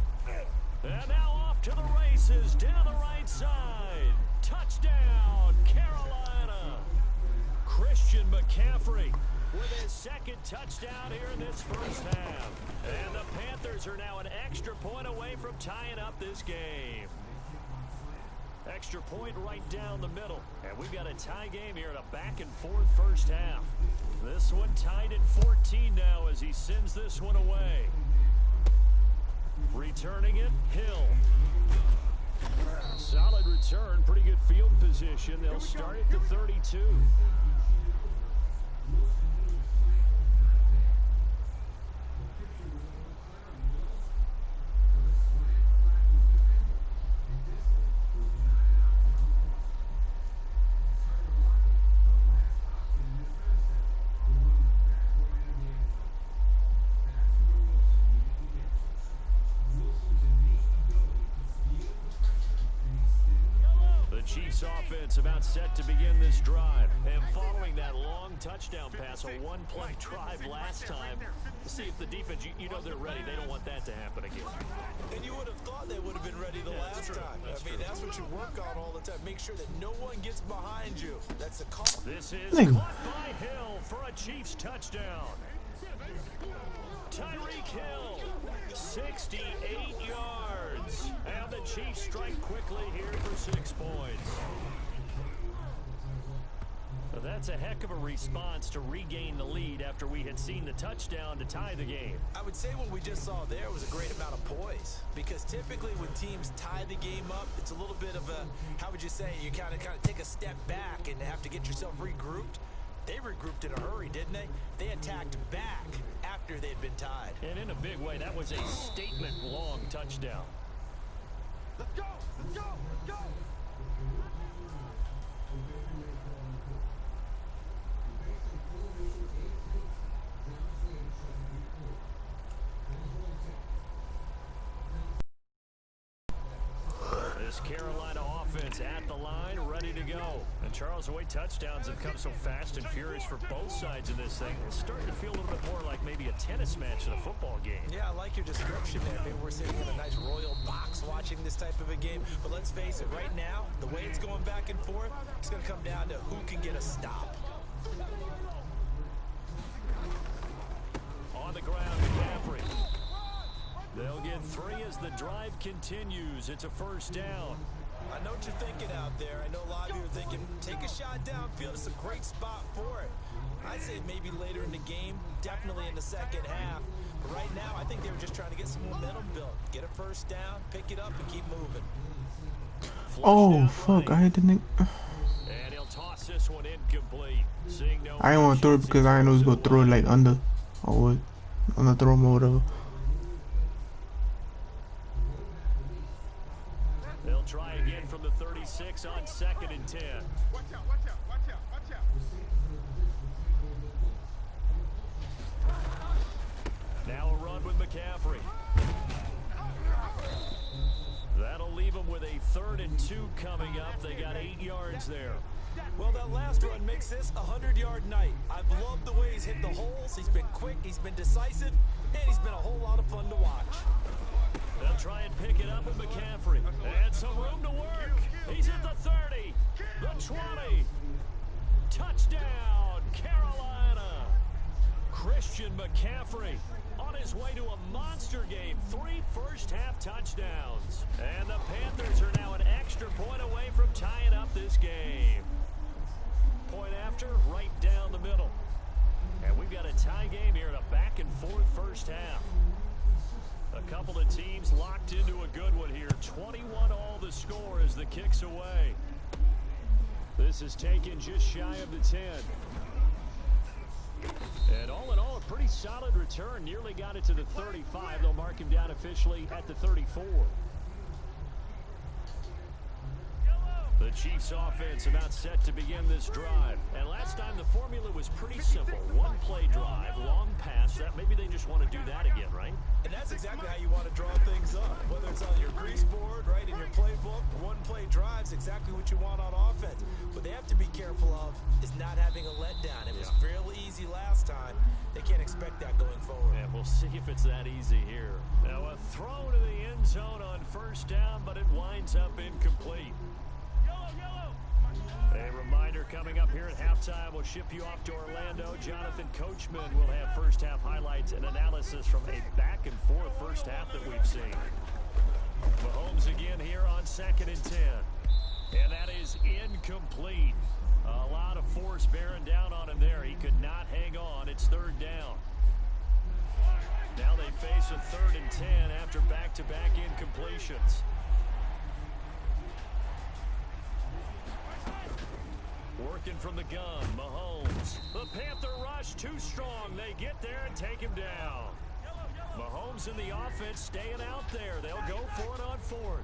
And now off to the races, down the right side. Touchdown, Carolina. Christian McCaffrey with his 2nd touchdown here in this first half. And the Panthers are now an extra point away from tying up this game. Extra point right down the middle. And we've got a tie game here in a back-and-forth first half. This one tied at 14 now as he sends this one away. Returning it, Hill. Solid return, pretty good field position. They'll start at the 32. Chiefs offense about set to begin this drive. And following that long touchdown pass, a one-play drive last time, see if the defense, you know they're ready. They don't want that to happen again. And you would have thought they would have been ready the last time. That's what you work on all the time. Make sure that no one gets behind you. That's the call. This is caught by Hill for a Chiefs touchdown. Tyreek Hill, 68 yards. And the Chiefs strike quickly here for 6 points. Well, that's a heck of a response to regain the lead after we had seen the touchdown to tie the game. I would say what we just saw there was a great amount of poise, because typically when teams tie the game up, it's a little bit of a, how would you say, you kind of take a step back and have to get yourself regrouped. They regrouped in a hurry, didn't they? They attacked back after they had been tied. And in a big way, that was a statement-long touchdown. Let's go! Let's go! Let's go! This Carolina offense at the line, ready to go. And Charles, the way touchdowns have come so fast and furious for both sides of this thing, it's starting to feel a little bit more like maybe a tennis match than a football game. Yeah, I like your description there. Maybe we're sitting in a nice royal box watching this type of a game. But let's face it, right now, the way it's going back and forth, it's going to come down to who can get a stop. On the ground, McCaffrey. They'll get 3 as the drive continues. It's a first down. I know what you're thinking out there. I know a lot of you are thinking, take a shot downfield. It's a great spot for it. I'd say maybe later in the game, definitely in the second half. But right now, I think they were just trying to get some momentum built. Get a first down, pick it up, and keep moving. Oh, fuck. I had to think. And he'll toss this one incomplete. Seeing no I didn't want to throw it because I didn't know he was going to throw it like under. Or what? On the throw mode or whatever. They'll try again from the 36 on 2nd and 10. Watch out, watch out, watch out, watch out. Now a run with McCaffrey. That'll leave them with a 3rd and 2 coming up. They got 8 yards there. Well, that last run makes this a 100-yard night. I've loved the way he's hit the holes. He's been quick, he's been decisive, and he's been a whole lot of fun to watch. They'll try and pick it up with McCaffrey. And some room to work. He's at the 30, the 20. Touchdown, Carolina. Christian McCaffrey on his way to a monster game. 3 first-half touchdowns. And the Panthers are now an extra point away from tying up this game. Point after, right down the middle. And we've got a tie game here in a back-and-forth first half. A couple of teams locked into a good one here. 21 all the score as the kick's away. This is taken just shy of the 10. And all in all, a pretty solid return. Nearly got it to the 35. They'll mark him down officially at the 34. The Chiefs offense about set to begin this drive. And last time the formula was pretty simple. 1-play drive, long pass. That maybe they just want to do that again, right? And that's exactly how you want to draw things up. Whether it's on your grease board, right, in your playbook, 1-play drive's exactly what you want on offense. What they have to be careful of is not having a letdown. It was real easy last time. They can't expect that going forward. And we'll see if it's that easy here. Now a throw to the end zone on first down, but it winds up incomplete. A reminder coming up here at halftime, we'll ship you off to Orlando. Jonathan Coachman will have first-half highlights and analysis from a back-and-forth first half that we've seen. Mahomes again here on 2nd and 10. And that is incomplete. A lot of force bearing down on him there. He could not hang on. It's 3rd down. Now they face a 3rd and 10 after back-to-back incompletions. Working from the gun, Mahomes. The Panther rush too strong. They get there and take him down. Mahomes and the offense staying out there. They'll go for it on 4th.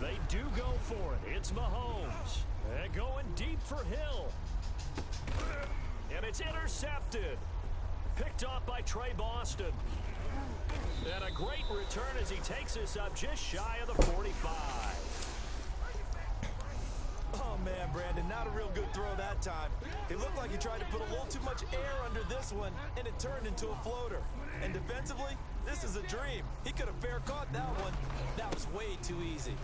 They do go for it. It's Mahomes. And going deep for Hill. And it's intercepted. Picked off by Trey Boston. And a great return as he takes us up just shy of the 45. Oh, man, Brandon, not a real good throw that time. It looked like he tried to put a little too much air under this one, and it turned into a floater. And defensively, this is a dream. He could have fair caught that one. That was way too easy.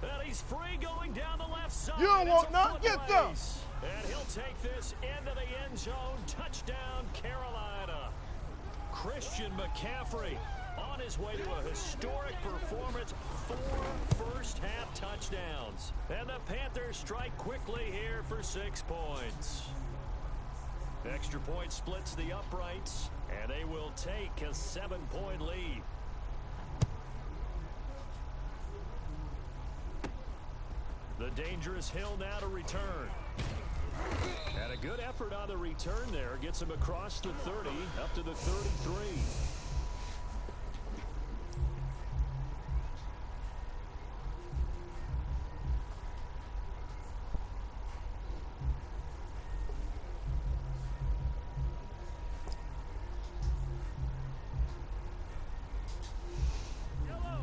And he's free going down the left side. You don't want none? Get them! And he'll take this into the end zone. Touchdown, Carolina. Christian McCaffrey on his way to a historic performance, 4 first-half touchdowns. And the Panthers strike quickly here for 6 points. Extra point splits the uprights, and they will take a 7-point lead. The dangerous Hill now to return. And a good effort on the return there. Gets him across the 30, up to the 33.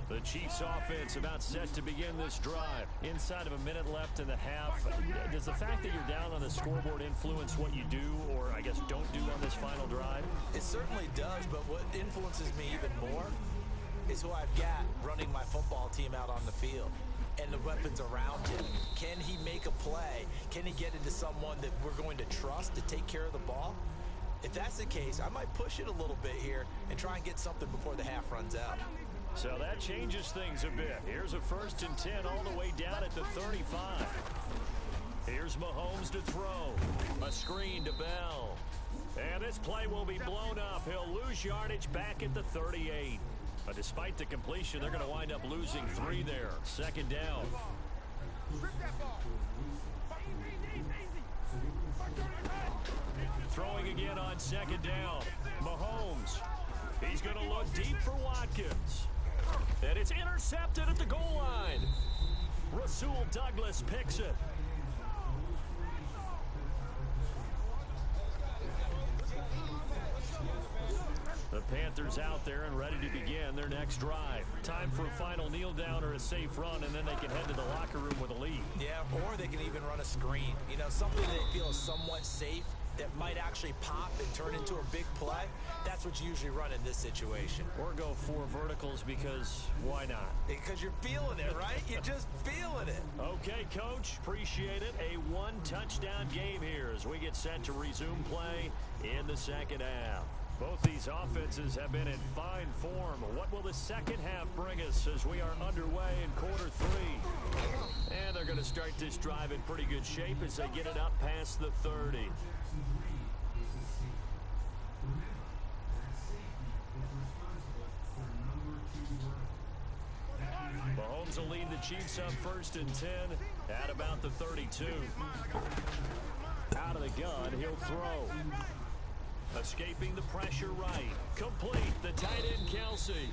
The Chiefs offense about set to begin this drive. Inside of a minute left in the half. Does the fact that you're down on the scoreboard influence what you do, or I guess don't do on this final drive? It certainly does, but what influences me even more is who I've got running my football team out on the field and the weapons around him. Can he make a play? Can he get into someone that we're going to trust to take care of the ball? If that's the case, I might push it a little bit here and try and get something before the half runs out. So that changes things a bit. Here's a 1st and 10 all the way down at the 35. Here's Mahomes to throw. A screen to Bell. And this play will be blown up. He'll lose yardage back at the 38. But despite the completion, they're going to wind up losing 3 there. 2nd down. Throwing again on 2nd down. Mahomes. He's going to look deep for Watkins. And it's intercepted at the goal line. Rasul Douglas picks it. The Panthers out there and ready to begin their next drive. Time for a final kneel down or a safe run, and then they can head to the locker room with a lead. Yeah, or they can even run a screen. You know, something they feel is somewhat safe that might actually pop and turn into a big play. That's what you usually run in this situation. Or go 4 verticals, because why not? Because you're feeling it, right? You're just feeling it. Okay, Coach. Appreciate it. A 1-touchdown game here as we get set to resume play in the 2nd half. Both these offenses have been in fine form. What will the 2nd half bring us as we are underway in quarter 3? And they're going to start this drive in pretty good shape as they get it up past the 30. Mahomes will lead the Chiefs up 1st and 10 at about the 32. Out of the gun, he'll throw. Escaping the pressure right. Complete. The tight end, Kelsey.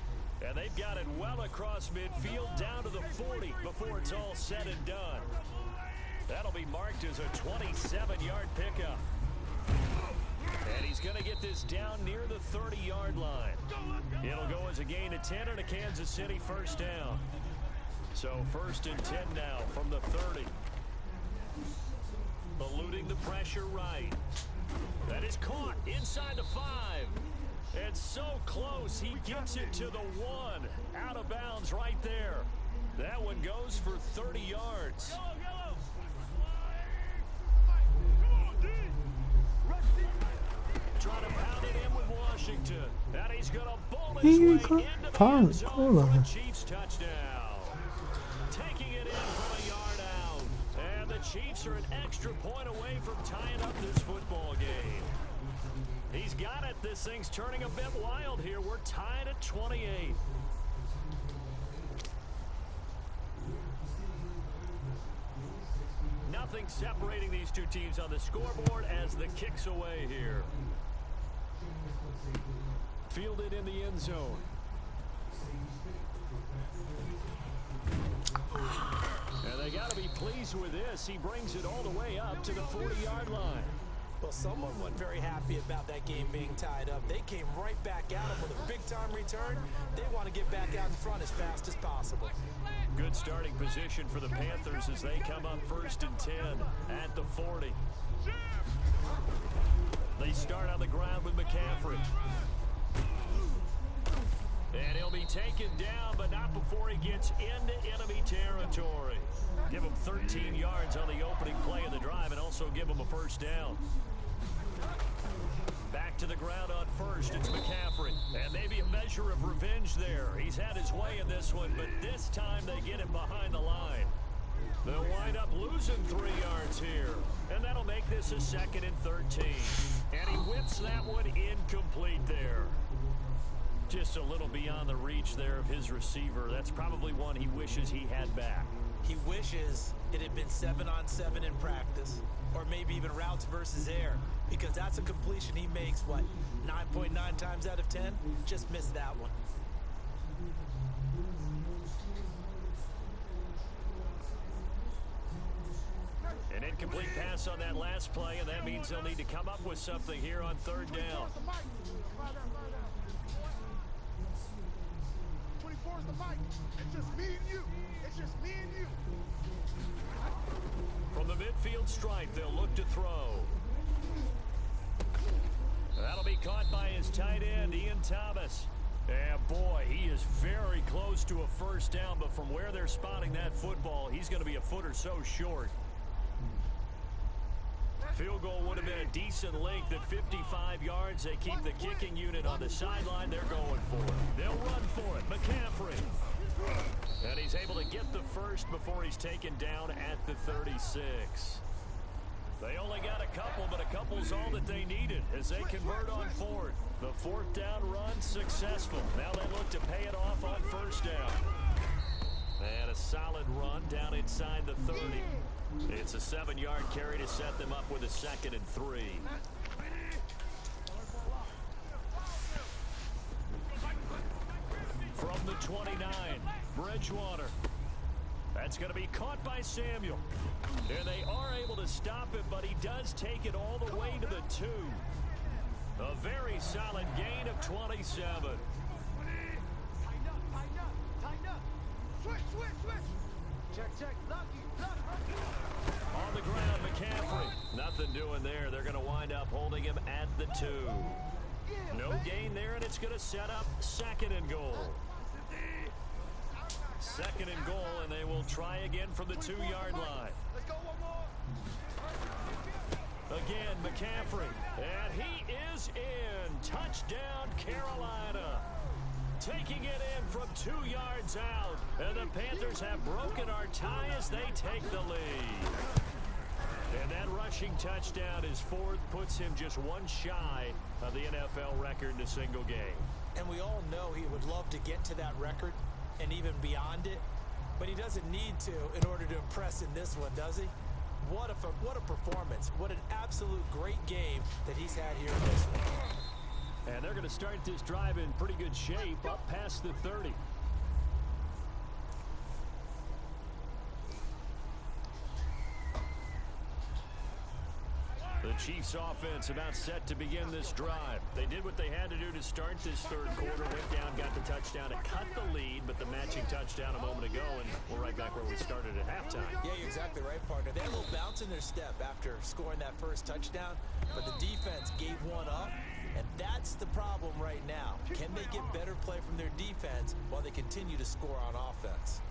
And they've got it well across midfield down to the 40 before it's all said and done. That'll be marked as a 27-yard pickup. And he's going to get this down near the 30-yard line. It'll go as a gain of 10 and a Kansas City 1st down. So 1st and 10 now from the 30. Eluding the pressure right. That is caught inside the 5. And so close, he gets it to the 1. Out of bounds right there. That one goes for 30 yards. Trying to pound it in with Washington. And he's going to bowl his way into the end zone for a Chiefs touchdown. Taking it in from a yard out. And the Chiefs are an extra point away from tying up this football game. He's got it. This thing's turning a bit wild here. We're tied at 28. Nothing separating these two teams on the scoreboard as the kick's away here. Fielded in the end zone. And they got to be pleased with this. He brings it all the way up to the 40-yard line. Well, someone wasn't very happy about that game being tied up. They came right back at him with a big-time return. They want to get back out in front as fast as possible. Good starting position for the Panthers as they come up 1st and 10 at the 40. They start on the ground with McCaffrey. And he'll be taken down, but not before he gets into enemy territory. Give him 13 yards on the opening play of the drive and also give him a 1st down. Back to the ground on first. It's McCaffrey. And maybe a measure of revenge there. He's had his way in this one, but this time they get him behind the line. They'll wind up losing 3 yards here. And that'll make this a 2nd and 13. And he whips that one incomplete there. Just a little beyond the reach there of his receiver. That's probably one he wishes he had back. He wishes it had been 7-on-7 in practice, or maybe even routes versus air, because that's a completion he makes, what, 9.9 times out of 10? Just missed that one. An incomplete pass on that last play, and that means they'll need to come up with something here on 3rd down. 24 is the mic. It's just me and you. It's just me and you. From the midfield stripe, they'll look to throw. That'll be caught by his tight end, Ian Thomas. And boy, he is very close to a 1st down, but from where they're spotting that football, he's going to be a foot or so short. Field goal would have been a decent length at 55 yards. They keep the kicking unit on the sideline. They're going for it. They'll run for it. McCaffrey. And he's able to get the first before he's taken down at the 36. They only got a couple, but a couple's all that they needed as they convert on 4th. The 4th down run successful. Now they look to pay it off on 1st down. And a solid run down inside the 30. It's a 7-yard carry to set them up with a 2nd and 3. From the 29, Bridgewater. That's going to be caught by Samuel. And they are able to stop it, but he does take it all the way to the 2. A very solid gain of 27. Tighten up. Switch. Check. Lucky. On the ground, McCaffrey. Nothing doing there. They're going to wind up holding him at the 2. No gain there, and it's going to set up 2nd and goal. 2nd and goal, and they will try again from the 2-yard line. Let's go one more. Again, McCaffrey. And he is in. Touchdown, Carolina. Taking it in from 2 yards out. And the Panthers have broken our tie as they take the lead. And that rushing touchdown is 4th, puts him just 1 shy of the NFL record in a single game. And we all know he would love to get to that record and even beyond it, but he doesn't need to in order to impress in this one, does he? What a performance. What an absolute great game that he's had here in this one. And they're going to start this drive in pretty good shape up past the 30. The Chiefs offense about set to begin this drive. They did what they had to do to start this 3rd quarter. Went down, got the touchdown to cut the lead, but the matching touchdown a moment ago, and we're right back where we started at halftime. Yeah, you're exactly right, partner. They had a little bounce in their step after scoring that 1st touchdown, but the defense gave one up, and that's the problem right now. Can they get better play from their defense while they continue to score on offense?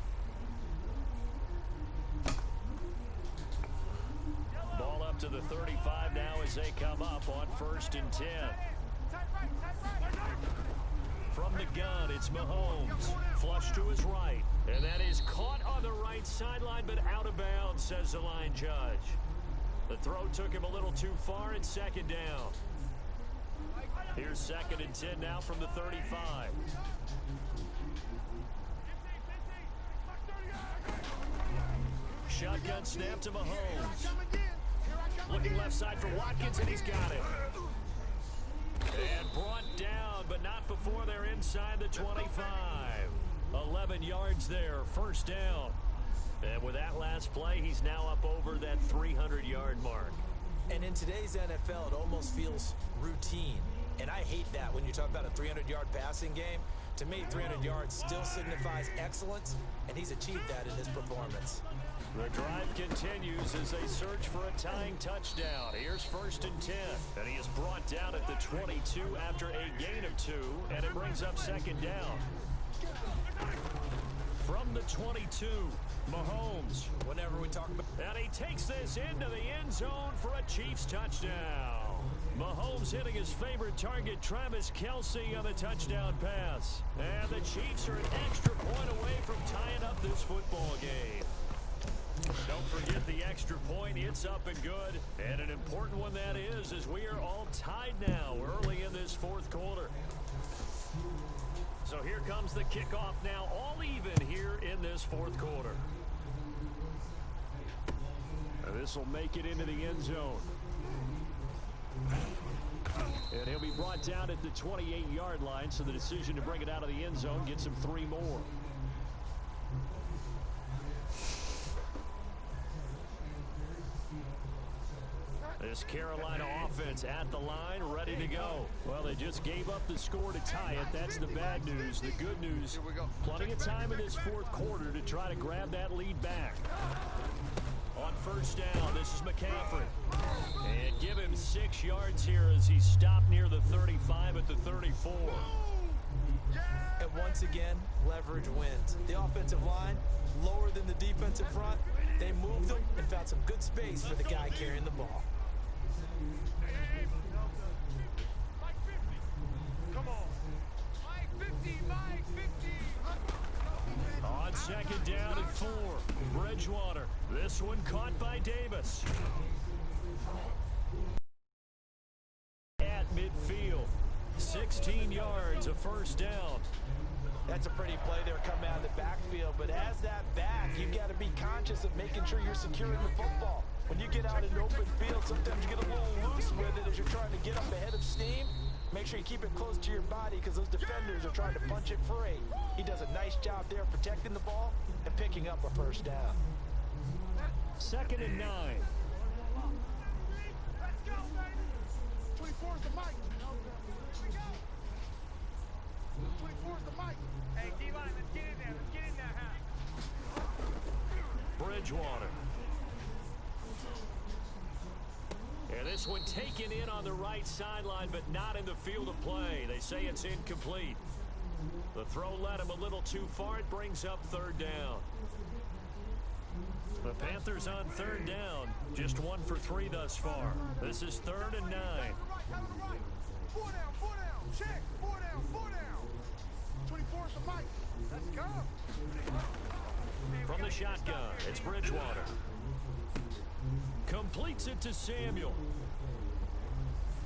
Ball up to the 35 now as they come up on 1st and 10. From the gun, it's Mahomes. Flush to his right. And that is caught on the right sideline, but out of bounds, says the line judge. The throw took him a little too far. It's 2nd down. Here's 2nd and 10 now from the 35. Shotgun snap to Mahomes. Looking left side for Watkins, and he's got it. And brought down, but not before they're inside the 25. 11 yards there, 1st down. And with that last play, he's now up over that 300-yard mark. And in today's NFL, it almost feels routine. And I hate that when you talk about a 300-yard passing game. To me, 300 yards still signifies excellence, and he's achieved that in this performance. The drive continues as they search for a tying touchdown. Here's 1st and 10. And he is brought down at the 22 after a gain of 2, and it brings up 2nd down. From the 22, Mahomes. Whenever we talk about... And he takes this into the end zone for a Chiefs touchdown. Mahomes Mahomes hitting his favorite target, Travis Kelce, on the touchdown pass. And the Chiefs are an extra point away from tying up this football game. Don't forget the extra point. It's up and good. And an important one that is, as we are all tied now early in this fourth quarter. So here comes the kickoff now, all even here in this fourth quarter. This will make it into the end zone. And he'll be brought down at the 28-yard line, so the decision to bring it out of the end zone gets him 3 more. This Carolina offense at the line, ready to go. Well, they just gave up the score to tie it. That's the bad news. The good news, plenty of time in this fourth quarter to try to grab that lead back. On first down, this is McCaffrey. And give him 6 yards here as he stopped near the 35 at the 34. And once again, leverage wins. The offensive line, lower than the defensive front. They moved them and found some good space for the guy carrying the ball. Come on. Mike 50, Mike 50. On second down and 4, Bridgewater. This one caught by Davis. At midfield, 16 yards, a first down. That's a pretty play there coming out of the backfield, but as that back, you've got to be conscious of making sure you're securing the football. When you get out in open field, sometimes you get a little loose with it as you're trying to get up ahead of steam. Make sure you keep it close to your body because those defenders are trying to punch it free. He does a nice job there protecting the ball and picking up a first down. Second and 9. Let's go, baby. 24 is the mic. Here we go. 24 is the mic. Hey, D-line, let's get in there. Let's get in there, huh? Bridgewater. And this one taken in on the right sideline, but not in the field of play. They say it's incomplete. The throw led him a little too far. It brings up third down. The Panthers on third down. Just 1 for 3 thus far. This is 3rd and 9. Right. 4 down, 4 down. Check. 4 down, 4 down. 24 is the mic. Let's go. From the shotgun, it's Bridgewater. Completes it to Samuel.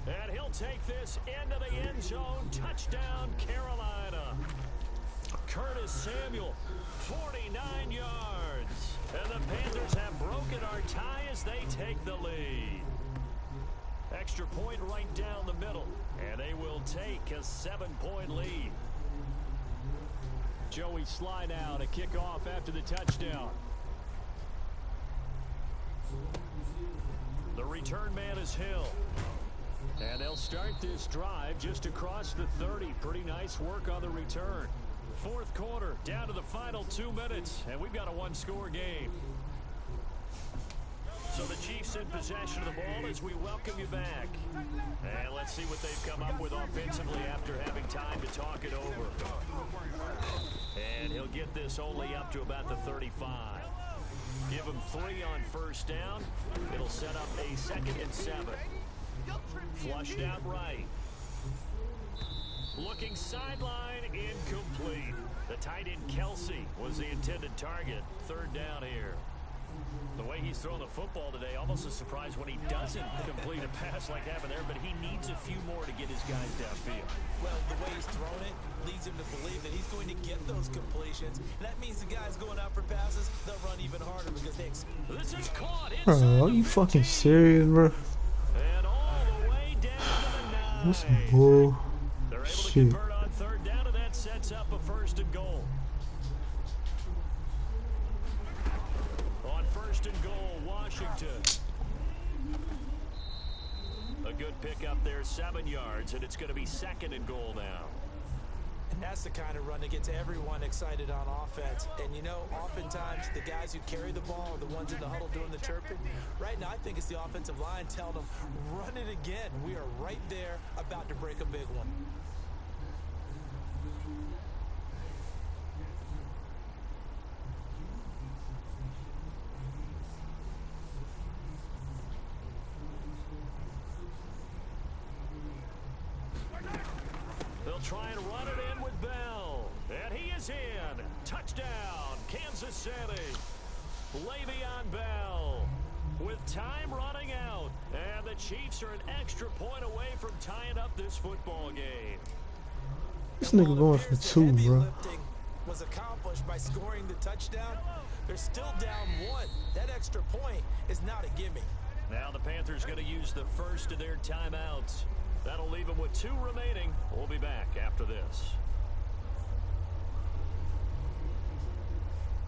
And he'll take this into the end zone. Touchdown, Carolina. Curtis Samuel, 49 yards. And the Panthers have broken our tie as they take the lead. Extra point right down the middle. And they will take a 7-point lead. Joey slide out, a kickoff after the touchdown. The return man is Hill. And they'll start this drive just across the 30. Pretty nice work on the return. Fourth quarter, down to the final 2 minutes, and we've got a 1-score game. So the Chiefs in possession of the ball as we welcome you back. And let's see what they've come up with offensively after having time to talk it over. And he'll get this only up to about the 35. Give him 3 on first down. It'll set up a 2nd and 7. Flushed out right. Looking sideline, incomplete. The tight end Kelce was the intended target. Third down here. The way he's throwing the football today, almost a surprise when he doesn't complete a pass like that there, but he needs a few more to get his guys downfield. Well, the way he's thrown it leads him to believe that he's going to get those completions. And that means the guys going out for passes, they'll run even harder because they expect. This is caught inside. Bro, are you fucking serious, bro? And all the way down to the 9. That's some bull. They're able to Shit. convert on third down, and that sets up a 1st and goal. On 1st and goal, Washington. A good pickup there, 7 yards, and it's going to be 2nd and goal now. And that's the kind of run that gets everyone excited on offense. And, you know, oftentimes the guys who carry the ball are the ones in the huddle doing the chirping. Right now, I think it's the offensive line telling them, run it again. We are right there about to break a big one. They'll try and run it in with Bell. And he is in. Touchdown, Kansas City. Le'Veon Bell with time running out. And the Chiefs are an extra point away from tying up this football game. This nigga going for 2, bro. Was accomplished by scoring the touchdown. They're still down 1. That extra point is not a gimme. Now the Panthers going to use the first of their timeouts. That'll leave them with 2 remaining. We'll be back after this.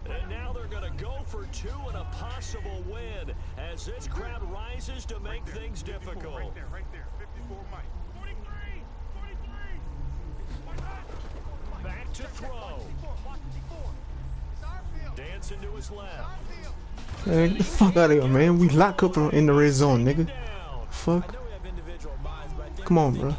And now they're going to go for 2 and a possible win as this crowd rises to make things difficult. Right there. 54 Mike. 43. Back to throw. Dancing to his left. Man, get the fuck out of here, man. We lock up in the red zone, nigga. Fuck. Come on, bro.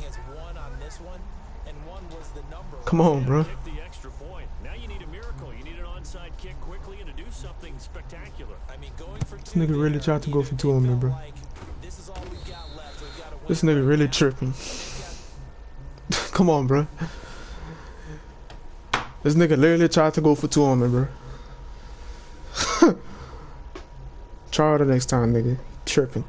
Come on, bro. The extra point. Now you need a miracle. You need an onside kick quickly and to do something spectacular. I mean, going for This nigga really tried to go for 2 on me, bro. This nigga really tripping. Come on, bro. This nigga literally tried to go for 2 on me, bro. Try harder next time, nigga. Tripping.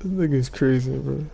This nigga's crazy, bro.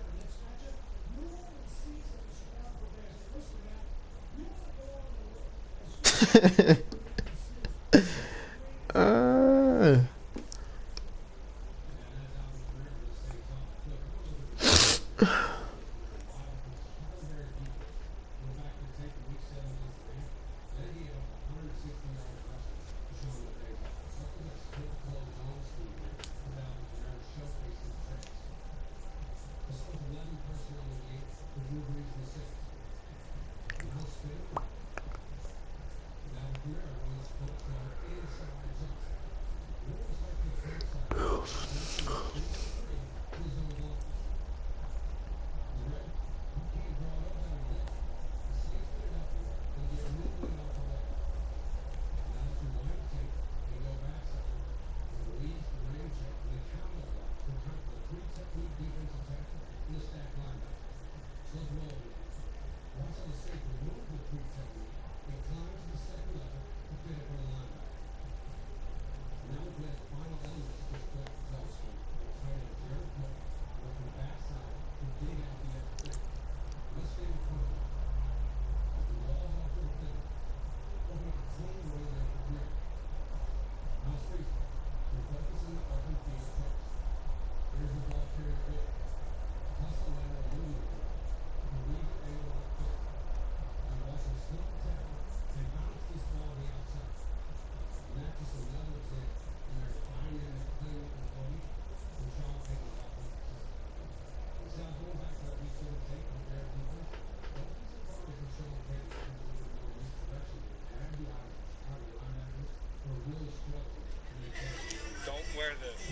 Wear this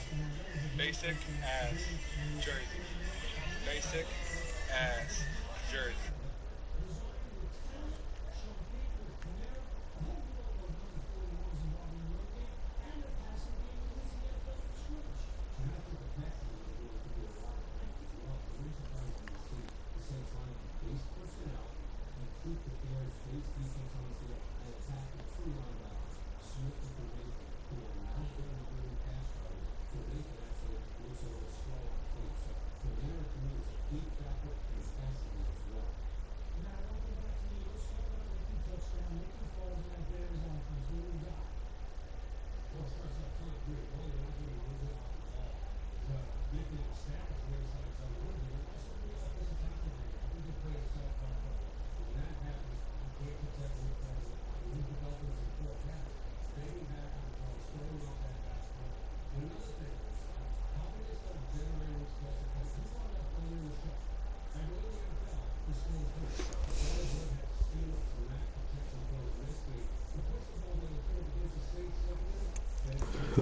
basic ass jersey. Basic ass jersey.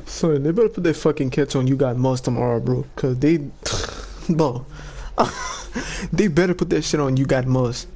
Son, they better put that fucking catch on You Got Must tomorrow, bro. Cause they, bro, they better put that shit on You Got Must.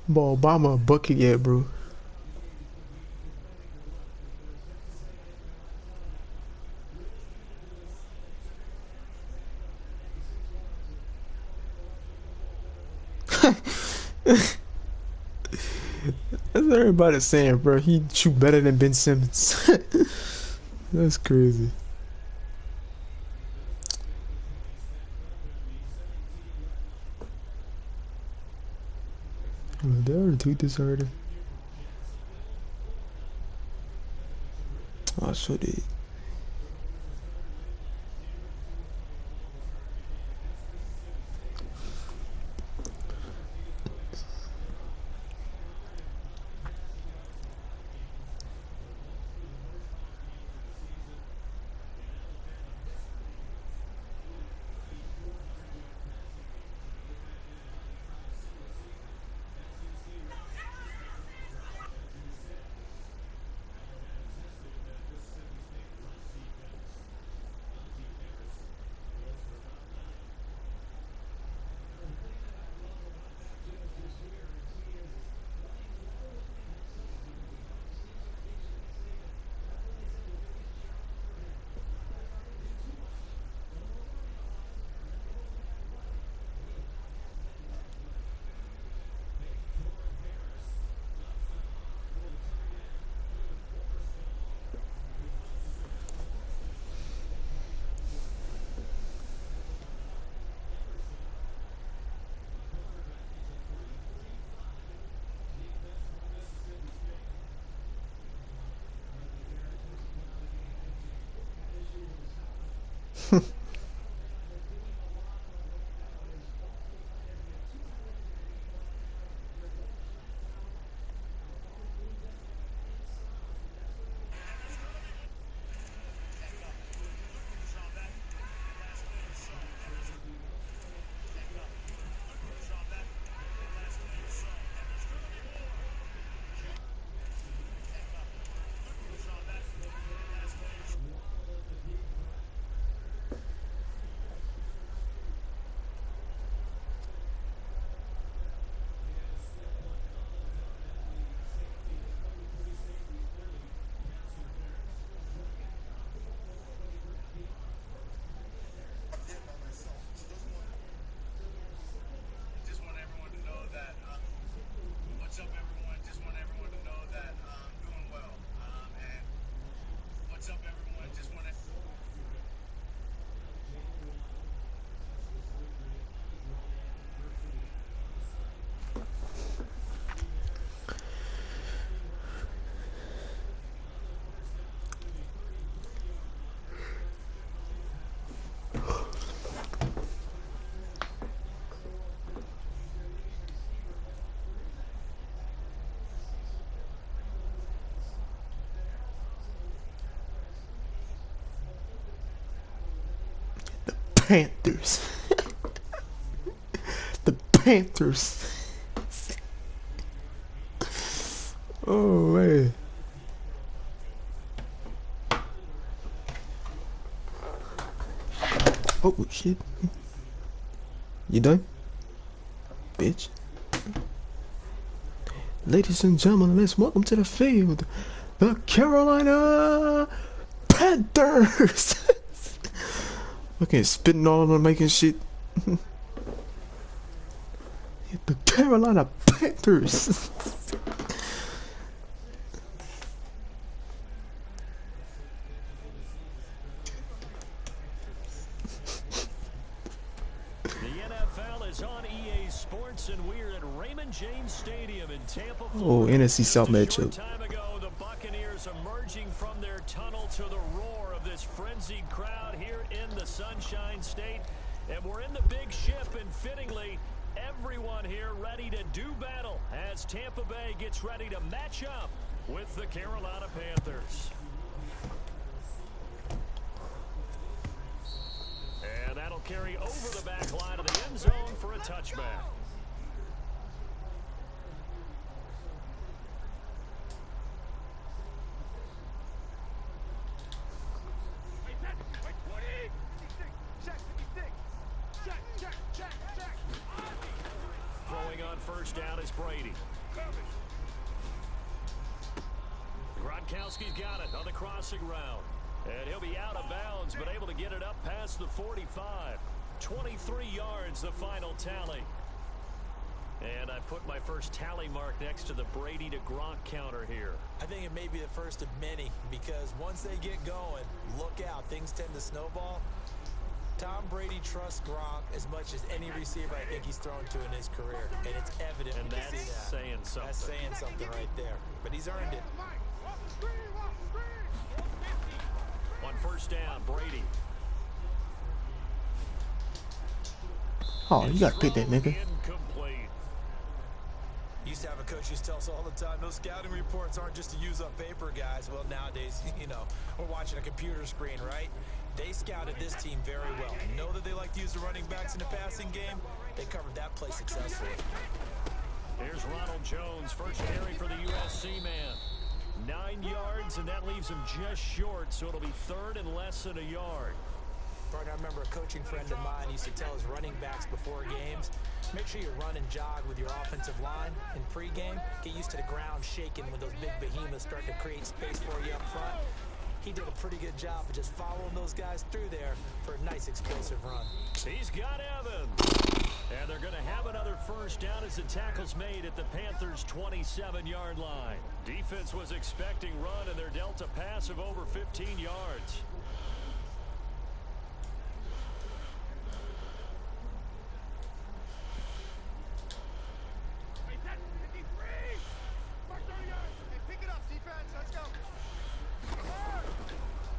Bro, Obama a bucket yet, bro. That's what everybody's saying, bro. He shoot better than Ben Simmons. That's crazy. Oh, did I already tweet this already? Oh, I sure did. Panthers. The Panthers. Oh man. Oh shit. You done? Bitch. Ladies and gentlemen, let's welcome to the field The Carolina Panthers. Okay, spitting all over making shit. The Carolina Panthers. Oh, NFC South matchup. Time ago, the Buccaneers emerging from their tunnel to the roar of this frenzied crowd here in the Sunshine State. And we're in the big ship, and fittingly, everyone here ready to do battle as Tampa Bay gets ready to match up with the Carolina Panthers. And that'll carry over the back line of the end zone for a touchback. Throwing on first down is Brady. Gronkowski's got it on the crossing route. And he'll be out of bounds, but able to get it up past the 45. 23 yards, the final tally. And I put my first tally mark next to the Brady to Gronk counter here. I think it may be the first of many, because once they get going, look out, things tend to snowball. Tom Brady trusts Gronk as much as any receiver I think he's thrown to in his career, and it's evident. And that's saying something. That's saying something right there. But he's earned it. On first down, Brady. Oh, you gotta pick that nigga. Incomplete. Used to have a coach who used to tell us all the time, those scouting reports aren't just to use up paper, guys. Well, nowadays, you know, we're watching a computer screen, right? They scouted this team very well. Know that they like to use the running backs in the passing game. They covered that play successfully. Here's Ronald Jones, first carry for the USC man. 9 yards, and that leaves him just short, so it'll be third and less than a yard. Partner, I remember a coaching friend of mine used to tell his running backs before games, make sure you run and jog with your offensive line in pregame. Get used to the ground shaking when those big behemoths start to create space for you up front. He did a pretty good job of just following those guys through there for a nice explosive run. He's got Evans. And they're going to have another first down as the tackle's made at the Panthers' 27-yard line. Defense was expecting run, and they're dealt a pass of over 15 yards.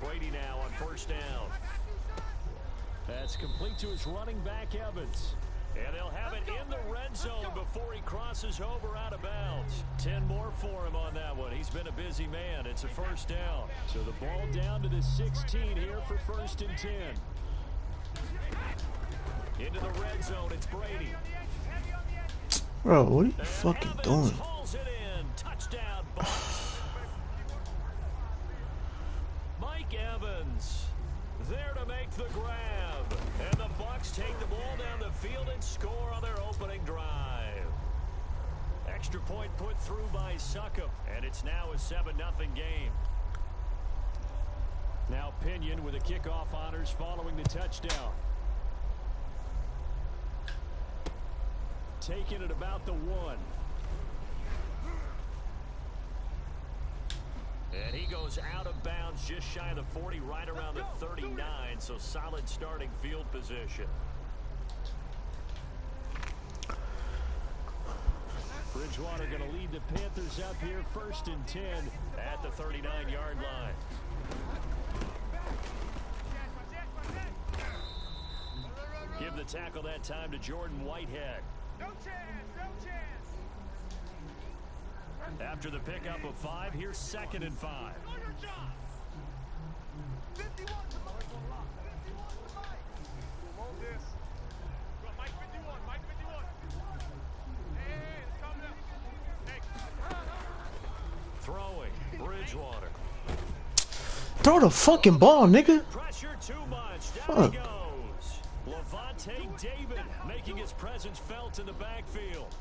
Brady now on first down. That's complete to his running back, Evans. And they'll have it in the red zone before he crosses over out of bounds. 10 more for him on that one. He's been a busy man. It's a first down. So the ball down to the 16 here for first and 10. Into the red zone, it's Brady. Bro, what are you fucking doing? Hauls it in. Touchdown, Bucs. Mike Evans there to make the grab. And the Bucs take the ball down the field and score on their opening drive. Extra point put through by Suckup, and it's now a 7-0 game. Now Pinion with the kickoff honors following the touchdown. Taking it about the 1. And he goes out of bounds just shy of the 40, right around the 39, so solid starting field position. Bridgewater going to lead the Panthers up here first and 10 at the 39-yard line. Give the tackle that time to Jordan Whitehead. No chance, no chance. After the pickup of 5, here's 2nd and 5. 51 to Mike. 51 to Mike. Hold this. Go, Mike 51, Mike 51. Hey, it's coming up. Hey. Throwing, Bridgewater. Throw the fucking ball, nigga. Pressure too much. Down Fuck. he goes. Levante David making his presence felt in the backfield.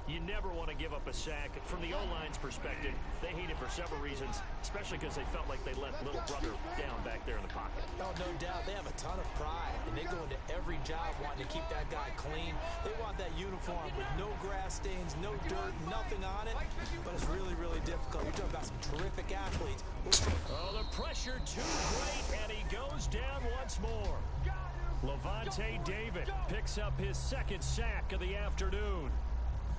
You never want to give up a sack. From the O-line's perspective, they hate it for several reasons, especially because they felt like they let little brother down back there in the pocket. Oh, no doubt. They have a ton of pride, and they go into every job wanting to keep that guy clean. They want that uniform with no grass stains, no dirt, nothing on it. But it's really, really difficult. You're talking about some terrific athletes. Oh, the pressure too great, and he goes down once more. Levante David picks up his second sack of the afternoon.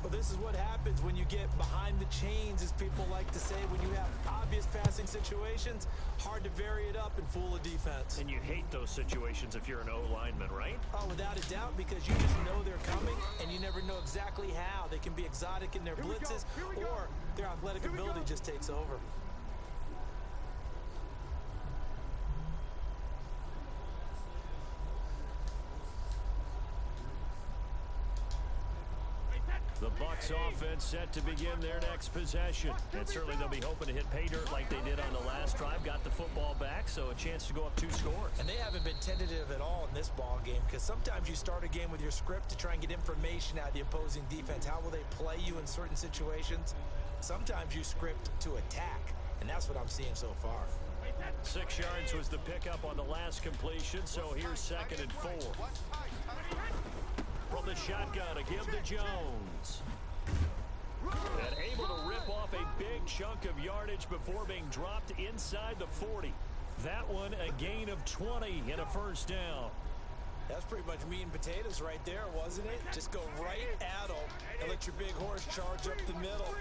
Well, this is what happens when you get behind the chains, as people like to say. When you have obvious passing situations, hard to vary it up and fool a defense. And you hate those situations if you're an O-lineman, right? Oh, without a doubt, because you just know they're coming, and you never know exactly how. They can be exotic in their blitzes, or their athletic ability just takes over. The Bucs offense set to begin their next possession. And certainly they'll be hoping to hit pay dirt like they did on the last drive. Got the football back, so a chance to go up 2 scores. And they haven't been tentative at all in this ball game, because sometimes you start a game with your script to try and get information out of the opposing defense. How will they play you in certain situations? Sometimes you script to attack, and that's what I'm seeing so far. 6 yards was the pickup on the last completion, so here's 2nd and 4. From the shotgun, a give to Jones. And able to rip off a big chunk of yardage before being dropped inside the 40. That one a gain of 20 and a first down. That's pretty much meat and potatoes right there, wasn't it? Just go right at them and let your big horse charge up the middle.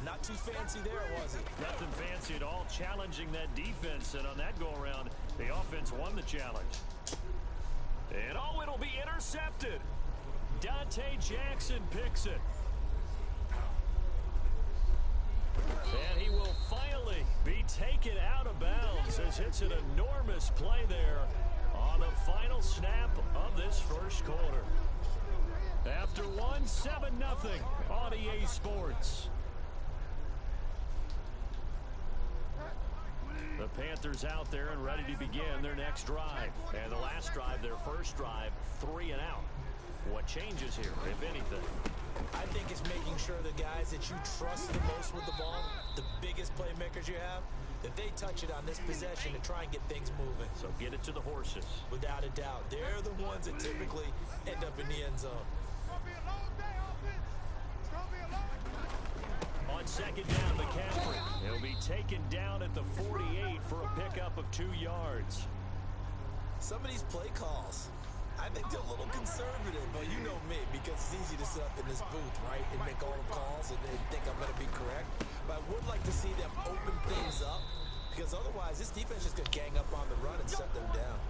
Not too fancy there, was it? Nothing fancy at all, challenging that defense. And on that go-around, the offense won the challenge. And oh, it'll be intercepted. Dante Jackson picks it. And he will finally be taken out of bounds as it's an enormous play there on the final snap of this first quarter. After 1, 7-0 on EA Sports. The Panthers out there and ready to begin their next drive. And the last drive, their first drive, 3 and out. What changes here, if anything? I think it's making sure the guys that you trust the most with the ball, the biggest playmakers you have, that they touch it on this possession and try and get things moving. So get it to the horses. Without a doubt. They're the ones that typically end up in the end zone. On 2nd down, McCaffrey. He'll be taken down at the 48 for a pickup of 2 yards. Some of these play calls, I think they're a little conservative, but you know me, because it's easy to sit up in this booth, right, and make all the calls and think I'm going to be correct. But I would like to see them open things up, because otherwise this defense is going to gang up on the run and shut them down.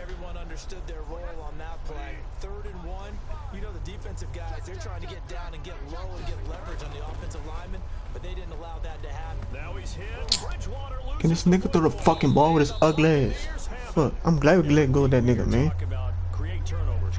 Everyone understood their role on that play. 3rd and 1, you know the defensive guys, they're trying to get down and get low and get leverage on the offensive lineman, but they didn't allow that to happen. Now he's hit. Bridgewater loses. Can this nigga throw the fucking ball with his ugly ass? Fuck, I'm glad we let go of that nigga, man. Create turnovers.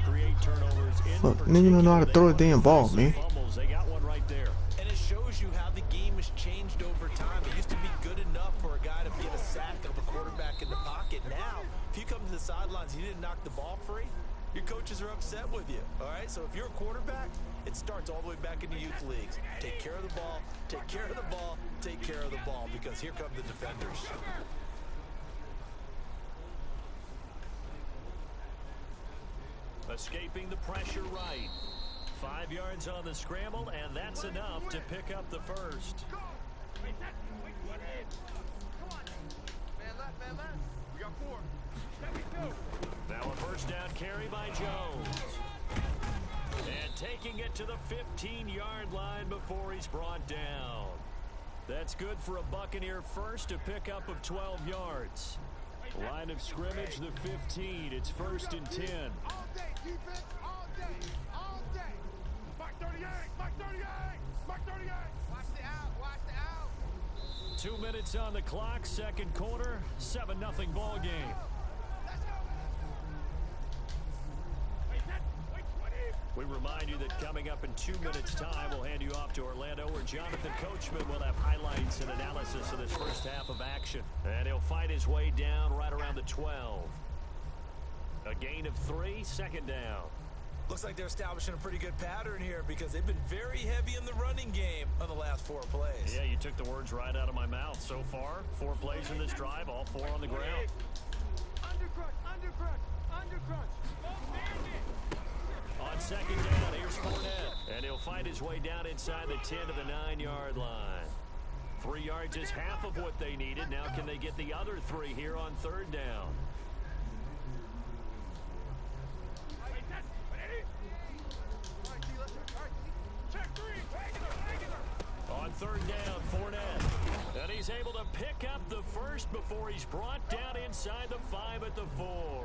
Fuck, nigga don't know how to throw a damn ball, man. They got one right there. And it shows you how the game has changed over time. It used to be good enough for a guy to get a sack of a quarterback in the pocket. Now, if you come to the sidelines and you didn't knock the ball free, your coaches are upset with you, all right? So if you're a quarterback, it starts all the way back in the youth leagues. Take care of the ball, take care of the ball, take care of the ball, because here come the defenders. Escaping the pressure right. 5 yards on the scramble, and that's enough to pick up the first. We got 4. Now a first down carry by Jones. And taking it to the 15-yard line before he's brought down. That's good for a Buccaneer first, a pickup of 12 yards. Line of scrimmage, the 15. It's 1st and 10. All day, defense, all day, all day. Mark 38, Mark 38, Mark 38. Watch the out, watch the out. 2 minutes on the clock, 2nd quarter, 7-0 ball game. We remind you that coming up in 2 minutes' time, we'll hand you off to Orlando, where Jonathan Coachman will have highlights and analysis of this first half of action. And he'll fight his way down right around the 12. A gain of 3, 2nd down. Looks like they're establishing a pretty good pattern here because they've been very heavy in the running game on the last 4 plays. Yeah, you took the words right out of my mouth. So far, 4 plays in this drive, all 4 on the ground. On second down, here's Fournette. And he'll fight his way down inside the 10 to the 9-yard line. 3 yards is half of what they needed. Now can they get the other 3 here on third down? On third down, Fournette. And he's able to pick up the first before he's brought down inside the 5 at the 4.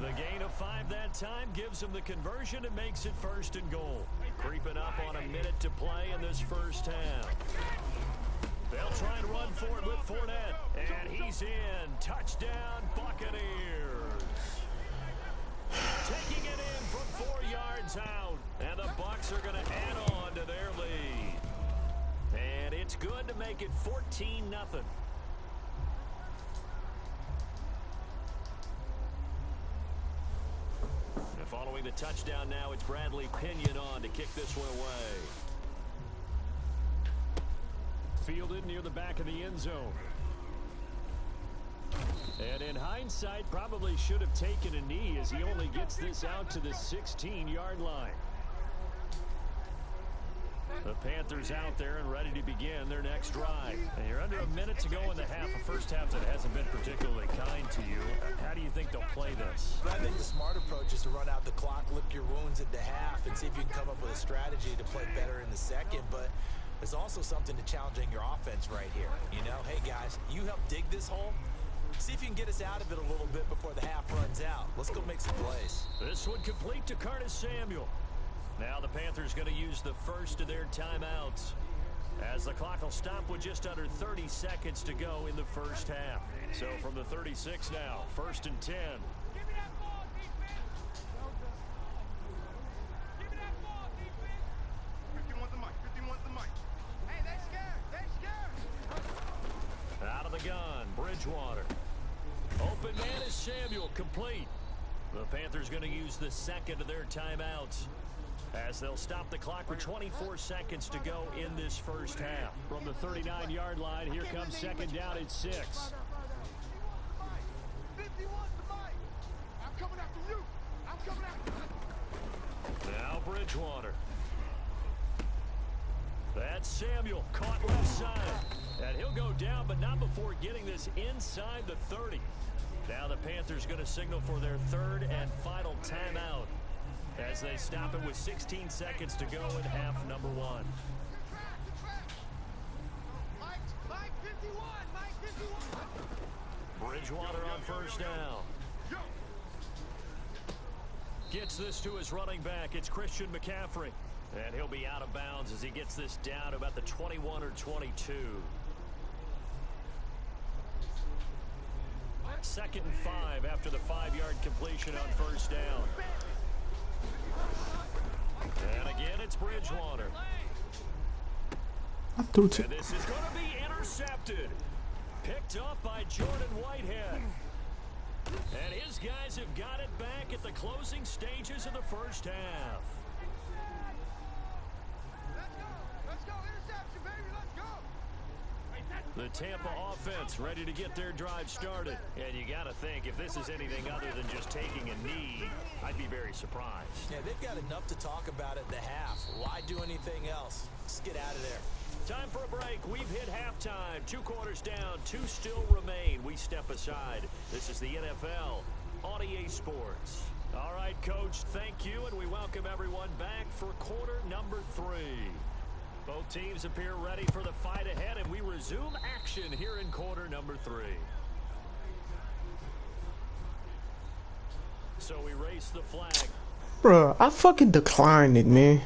The gain of 5 that time gives him the conversion and makes it 1st and goal. Creeping up on a minute to play in this first half. They'll try and run for it with Fournette. And he's in. Touchdown, Buccaneers. Taking it in from 4 yards out. And the Bucs are going to add on to their lead. And it's good to make it 14-0. And following the touchdown now, it's Bradley Pinion on to kick this one away. Fielded near the back of the end zone. And in hindsight, probably should have taken a knee as he only gets this out to the 16-yard line. The Panthers out there and ready to begin their next drive. And you're under a minute to go in the half, a first half that hasn't been particularly kind to you. How do you think they'll play this? I think the smart approach is to run out the clock, lick your wounds at the half, and see if you can come up with a strategy to play better in the second. But there's also something to challenging your offense right here. You know, hey guys, you help dig this hole. See if you can get us out of it a little bit before the half runs out. Let's go make some plays. This one complete to Curtis Samuel. Now the Panthers going to use the first of their timeouts as the clock will stop with just under 30 seconds to go in the first half. So from the 36 now, 1st and 10. Give me that ball, defense. Give me that ball, defense. 51's the mic. 51's the mic. Hey, they scared. They scared. Out of the gun, Bridgewater. Open man is Samuel, complete. The Panthers going to use the second of their timeouts as they'll stop the clock with 24 seconds to go in this first half. From the 39-yard line, here comes second down at 6. 51's the mic. I'm coming after you. I'm coming after you. Now Bridgewater. That's Samuel, caught left side. And he'll go down, but not before getting this inside the 30. Now the Panthers going to signal for their 3rd and final timeout as they stop it with 16 seconds to go in half number 1. Mike 51. Mike 51. Bridgewater on first down. Gets this to his running back. It's Christian McCaffrey. And he'll be out of bounds as he gets this down to about the 21 or 22. 2nd and 5 after the 5-yard completion on first down. And again, it's Bridgewater. I threw to. And this is going to be intercepted. Picked up by Jordan Whitehead. And his guys have got it back at the closing stages of the first half. Let's go. Interception, baby. Let's go. The Tampa offense ready to get their drive started. And you got to think, if this is anything other than just taking a knee, I'd be very surprised. Yeah, they've got enough to talk about at the half. Why do anything else? Let's get out of there. Time for a break. We've hit halftime. 2 quarters down. 2 still remain. We step aside. This is the NFL on EA Sports. All right, Coach, thank you, and we welcome everyone back for quarter number 3. Both teams appear ready for the fight ahead, and we resume action here in quarter number 3. So we raise the flag. Bruh, I fucking declined it, man.